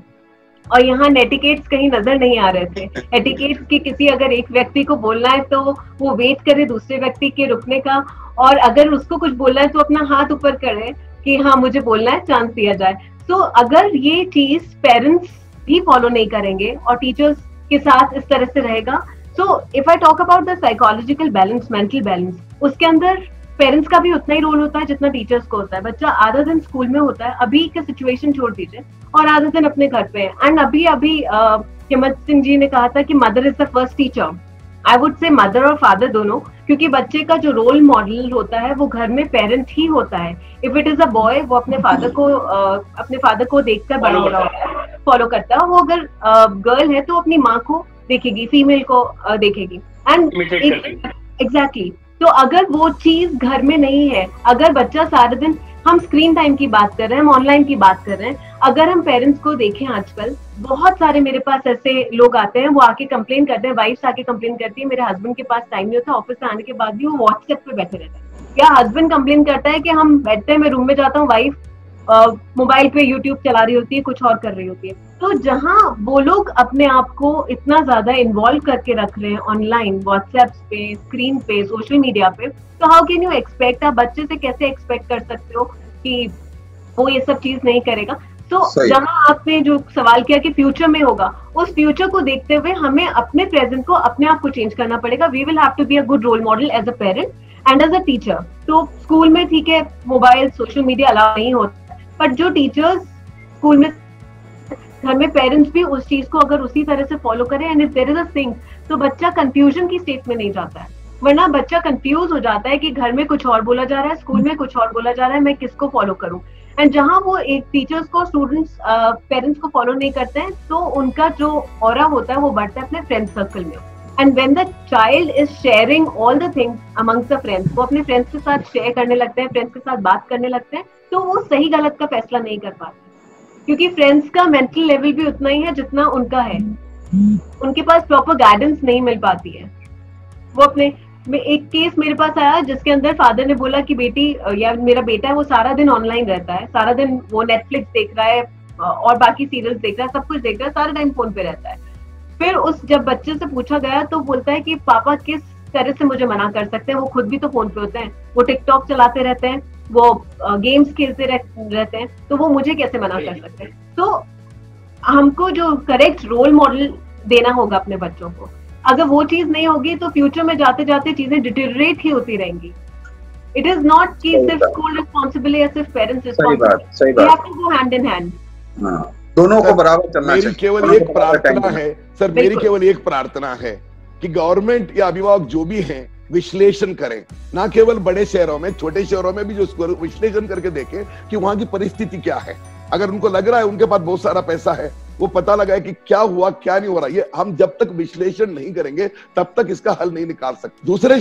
और यहाँ नेटिकेट्स कहीं नजर नहीं आ रहे थे। एटिकेट्स की किसी अगर एक व्यक्ति को बोलना है तो वो वेट करे दूसरे व्यक्ति के रुकने का, और अगर उसको कुछ बोलना है तो अपना हाथ ऊपर करे कि हाँ मुझे बोलना है, चांस दिया जाए। तो अगर ये चीज पेरेंट्स भी फॉलो नहीं करेंगे और टीचर्स के साथ इस तरह से रहेगा। So if I talk about the psychological balance, mental balance, उसके अंदर पेरेंट्स का भी उतना ही रोल होता है जितना टीचर्स को होता है। बच्चा आधा दिन स्कूल में होता है, अभी का सिचुएशन छोड़ दीजिए, और आधा दिन अपने घर पे है। एंड अभी हिम्मत सिंह जी ने कहा था कि mother is the first teacher. I would say mother और फादर दोनों, क्योंकि बच्चे का जो रोल मॉडल होता है वो घर में पेरेंट ही होता है। If it is a boy, वो अपने फादर को देखकर बड़ा हो रहा होता है, फॉलो करता है। वो अगर गर्ल है तो अपनी माँ को देखेगी, फीमेल को देखेगी। एंड एग्जैक्टली, तो अगर वो चीज घर में नहीं है, अगर बच्चा सारा दिन, हम स्क्रीन टाइम की बात कर रहे हैं, हम ऑनलाइन की बात कर रहे हैं, अगर हम पेरेंट्स को देखें आजकल बहुत सारे मेरे पास ऐसे लोग आते हैं, वो आके कंप्लेन करते हैं, वाइफ्स आके कंप्लेन करती है मेरे हस्बैंड के पास टाइम नहीं होता, ऑफिस से आने के बाद भी वो व्हाट्सएप पे बैठे रहते हैं। या हस्बैंड कंप्लेन करता है कि हम बैठते हैं, मैं रूम में जाता हूँ, वाइफ मोबाइल पे यूट्यूब चला रही होती है, कुछ और कर रही होती है। तो जहाँ वो लोग अपने आप को इतना ज्यादा इन्वॉल्व करके रख रहे हैं ऑनलाइन, व्हाट्सएप पे, स्क्रीन पे, सोशल मीडिया पे, तो हाउ कैन यू एक्सपेक्ट, आप बच्चे से कैसे एक्सपेक्ट कर सकते हो कि वो ये सब चीज नहीं करेगा। तो जहाँ आपने जो सवाल किया कि फ्यूचर में होगा, उस फ्यूचर को देखते हुए हमें अपने प्रेजेंट को, अपने आप को चेंज करना पड़ेगा। We will have to be a good role model as a parent and as a teacher. तो स्कूल में ठीक है, मोबाइल, सोशल मीडिया अलाउ नहीं होता, बट जो टीचर्स स्कूल में, घर में पेरेंट्स भी उस चीज को अगर उसी तरह से फॉलो करें, and if there is a sync, तो बच्चा कंफ्यूजन की स्टेट में नहीं जाता है। वरना बच्चा कंफ्यूज हो जाता है कि घर में कुछ और बोला जा रहा है, स्कूल में कुछ और बोला जा रहा है, मैं किसको फॉलो करूं। एंड जहां वो एक टीचर्स को, स्टूडेंट्स, पेरेंट्स को फॉलो नहीं करते हैं, तो उनका जो ऑरा होता है वो बढ़ता है अपने फ्रेंड सर्कल में। And when the child is sharing all the things amongst the friends, वो अपने फ्रेंड्स के साथ शेयर करने लगते हैं, फ्रेंड्स के साथ बात करने लगते हैं, तो वो सही गलत का फैसला नहीं कर पाते, क्योंकि फ्रेंड्स का मेंटल लेवल भी उतना ही है जितना उनका है। उनके पास प्रॉपर गाइडेंस नहीं मिल पाती है। वो अपने में एक केस मेरे पास आया जिसके अंदर फादर ने बोला कि बेटी या मेरा बेटा है, वो सारा दिन ऑनलाइन रहता है, सारा दिन वो नेटफ्लिक्स देख रहा है और बाकी सीरियल्स देख रहा है, सब कुछ देख रहा है, सारा टाइम फोन पे रहता है। फिर जब बच्चे से पूछा गया तो बोलता है कि पापा किस तरह से मुझे मना कर सकते हैं, वो खुद भी तो फोन पे होते हैं, वो टिकटॉक चलाते रहते हैं, वो गेम्स खेलते रहते हैं, तो वो मुझे कैसे मना कर सकते हैं। तो हमको जो करेक्ट रोल मॉडल देना होगा अपने बच्चों को, अगर वो चीज नहीं होगी तो फ्यूचर में जाते जाते चीजें डिटेरियोरेट ही होती रहेंगी। इट इज नॉट कि सिर्फ स्कूल रिस्पॉन्सिबल या सिर्फ parents responsible, we have to go hand in hand. दोनों को बराबर चलना चाहिए। मेरी केवल एक प्रार्थना है सर, मेरी केवल एक प्रार्थना है कि गवर्नमेंट या अभिभावक जो भी हैं विश्लेषण करें, ना केवल बड़े शहरों में, छोटे शहरों में भी जो इसको विश्लेषण करके देखें कि वहां की परिस्थिति क्या है। अगर उनको लग रहा है उनके पास बहुत सारा पैसा है, वो पता लगाए कि क्या हुआ क्या नहीं हो रहा। ये हम जब तक विश्लेषण नहीं करेंगे तब तक इसका हल नहीं निकाल सकते। दूसरे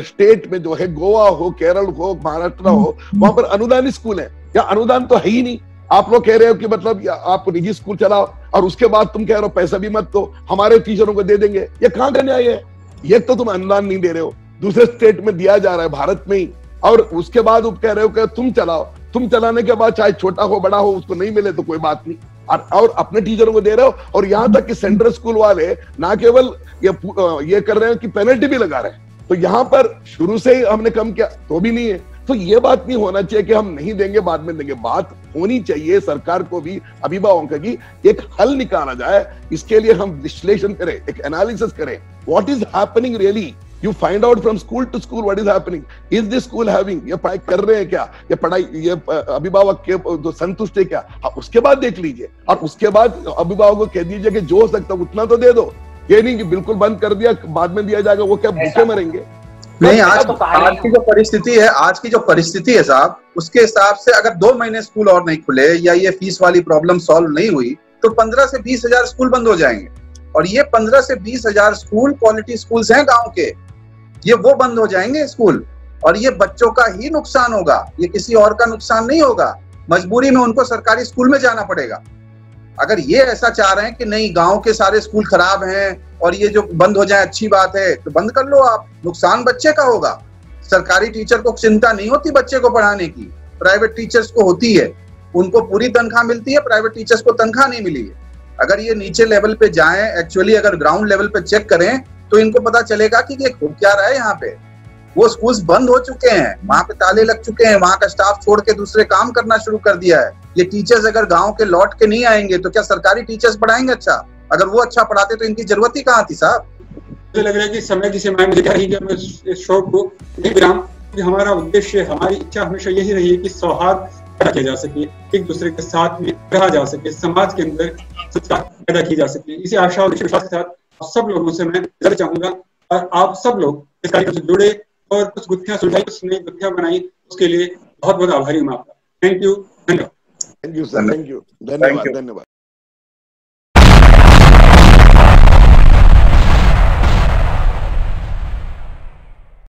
स्टेट में जो है, गोवा हो, केरल हो, महाराष्ट्र हो, वहां पर अनुदान स्कूल है, या अनुदान तो है ही नहीं। आप लोग कह रहे हो कि मतलब आप निजी स्कूल चलाओ और उसके बाद तुम कह रहे हो पैसा भी मत दो, हमारे टीचरों को दे देंगे। ये कहाँ का न्याय है? ये तो तुम अनुदान नहीं दे रहे हो, दूसरे स्टेट में दिया जा रहा है, भारत में ही, और उसके बाद आप कह रहे हो कि तुम चलाओ। तुम चलाने के बाद चाहे छोटा हो बड़ा हो उसको नहीं मिले तो कोई बात नहीं, और अपने टीचरों को दे रहे हो। और यहां तक कि सेंट्रल स्कूल वाले ना केवल ये कर रहे हैं कि पेनल्टी भी लगा रहे हैं। तो यहां पर शुरू से ही हमने कम किया तो भी नहीं है। तो ये बात नहीं होना चाहिए कि हम नहीं देंगे बाद में देंगे। बात होनी चाहिए सरकार को भी, अभिभावकों की, एक हल निकाला जाए। इसके लिए हम विश्लेषण करें, एक एनालिसिस करें, what is happening really. You find out from school to school what is happening. Is this school having, ये पढ़ाई कर रहे हैं क्या, ये पढ़ाई, ये अभिभावक के जो संतुष्ट है क्या, उसके बाद देख लीजिए। और उसके बाद अभिभावक को कह दीजिए कि जो हो सकता है उतना तो दे दो। ये नहीं कि बिल्कुल बंद कर दिया बाद में दिया जाएगा, वो क्या भूखे मरेंगे। नहीं, आज की जो परिस्थिति है साहब, उसके हिसाब से अगर 2 महीने स्कूल और नहीं खुले या ये फीस वाली प्रॉब्लम सॉल्व नहीं हुई तो 15 से 20 हजार स्कूल बंद हो जाएंगे। और ये 15 से 20 हजार स्कूल क्वालिटी स्कूल्स हैं गांव के, ये वो बंद हो जाएंगे स्कूल। और ये बच्चों का ही नुकसान होगा, ये किसी और का नुकसान नहीं होगा। मजबूरी में उनको सरकारी स्कूल में जाना पड़ेगा। अगर ये ऐसा चाह रहे हैं कि नहीं गांव के सारे स्कूल खराब हैं और ये जो बंद हो जाए अच्छी बात है, तो बंद कर लो आप, नुकसान बच्चे का होगा। सरकारी टीचर को चिंता नहीं होती बच्चे को पढ़ाने की, प्राइवेट टीचर्स को होती है। उनको पूरी तनख्वाह मिलती है, प्राइवेट टीचर्स को तनख्वाह नहीं मिली है। अगर ये नीचे लेवल पे जाएं, एक्चुअली अगर ग्राउंड लेवल पे चेक करें तो इनको पता चलेगा कि ये हो क्या रहा है। यहाँ पे वो स्कूल्स बंद हो चुके हैं, वहां पे ताले लग चुके हैं, वहां का स्टाफ छोड़ के दूसरे काम करना शुरू कर दिया है। ये टीचर्स अगर गांव के लौट के नहीं आएंगे तो क्या सरकारी टीचर्स पढ़ाएंगे अच्छा? अगर वो अच्छा पढ़ाते तो इनकी जरूरत ही कहाँ थी साहब। मुझे लग रहा है कि समय की सीमाएं मुझे क्या रही कि मैं इस शो को नहीं विराम, क्योंकि हमारा उद्देश्य, हमारी इच्छा हमेशा यही रही है कि सौहार्द पैदा किया जा सके, एक दूसरे के साथ में रहा जा सके, समाज के अंदर स्वच्छता पैदा की जा सके। इसी आशा और विश्वास के साथ आप सब लोगों से मैं जरूर चाहूंगा, और आप सब लोग इस कार्यक्रम से जुड़े और कुछ गुत्थियां सुलझाई, कुछ नई गुत्थियां बनाई, उसके लिए बहुत बहुत आभारी हूँ आपका। थैंक यू, धन्यवाद। Thank you sir, thank you, धन्यवाद, धन्यवाद।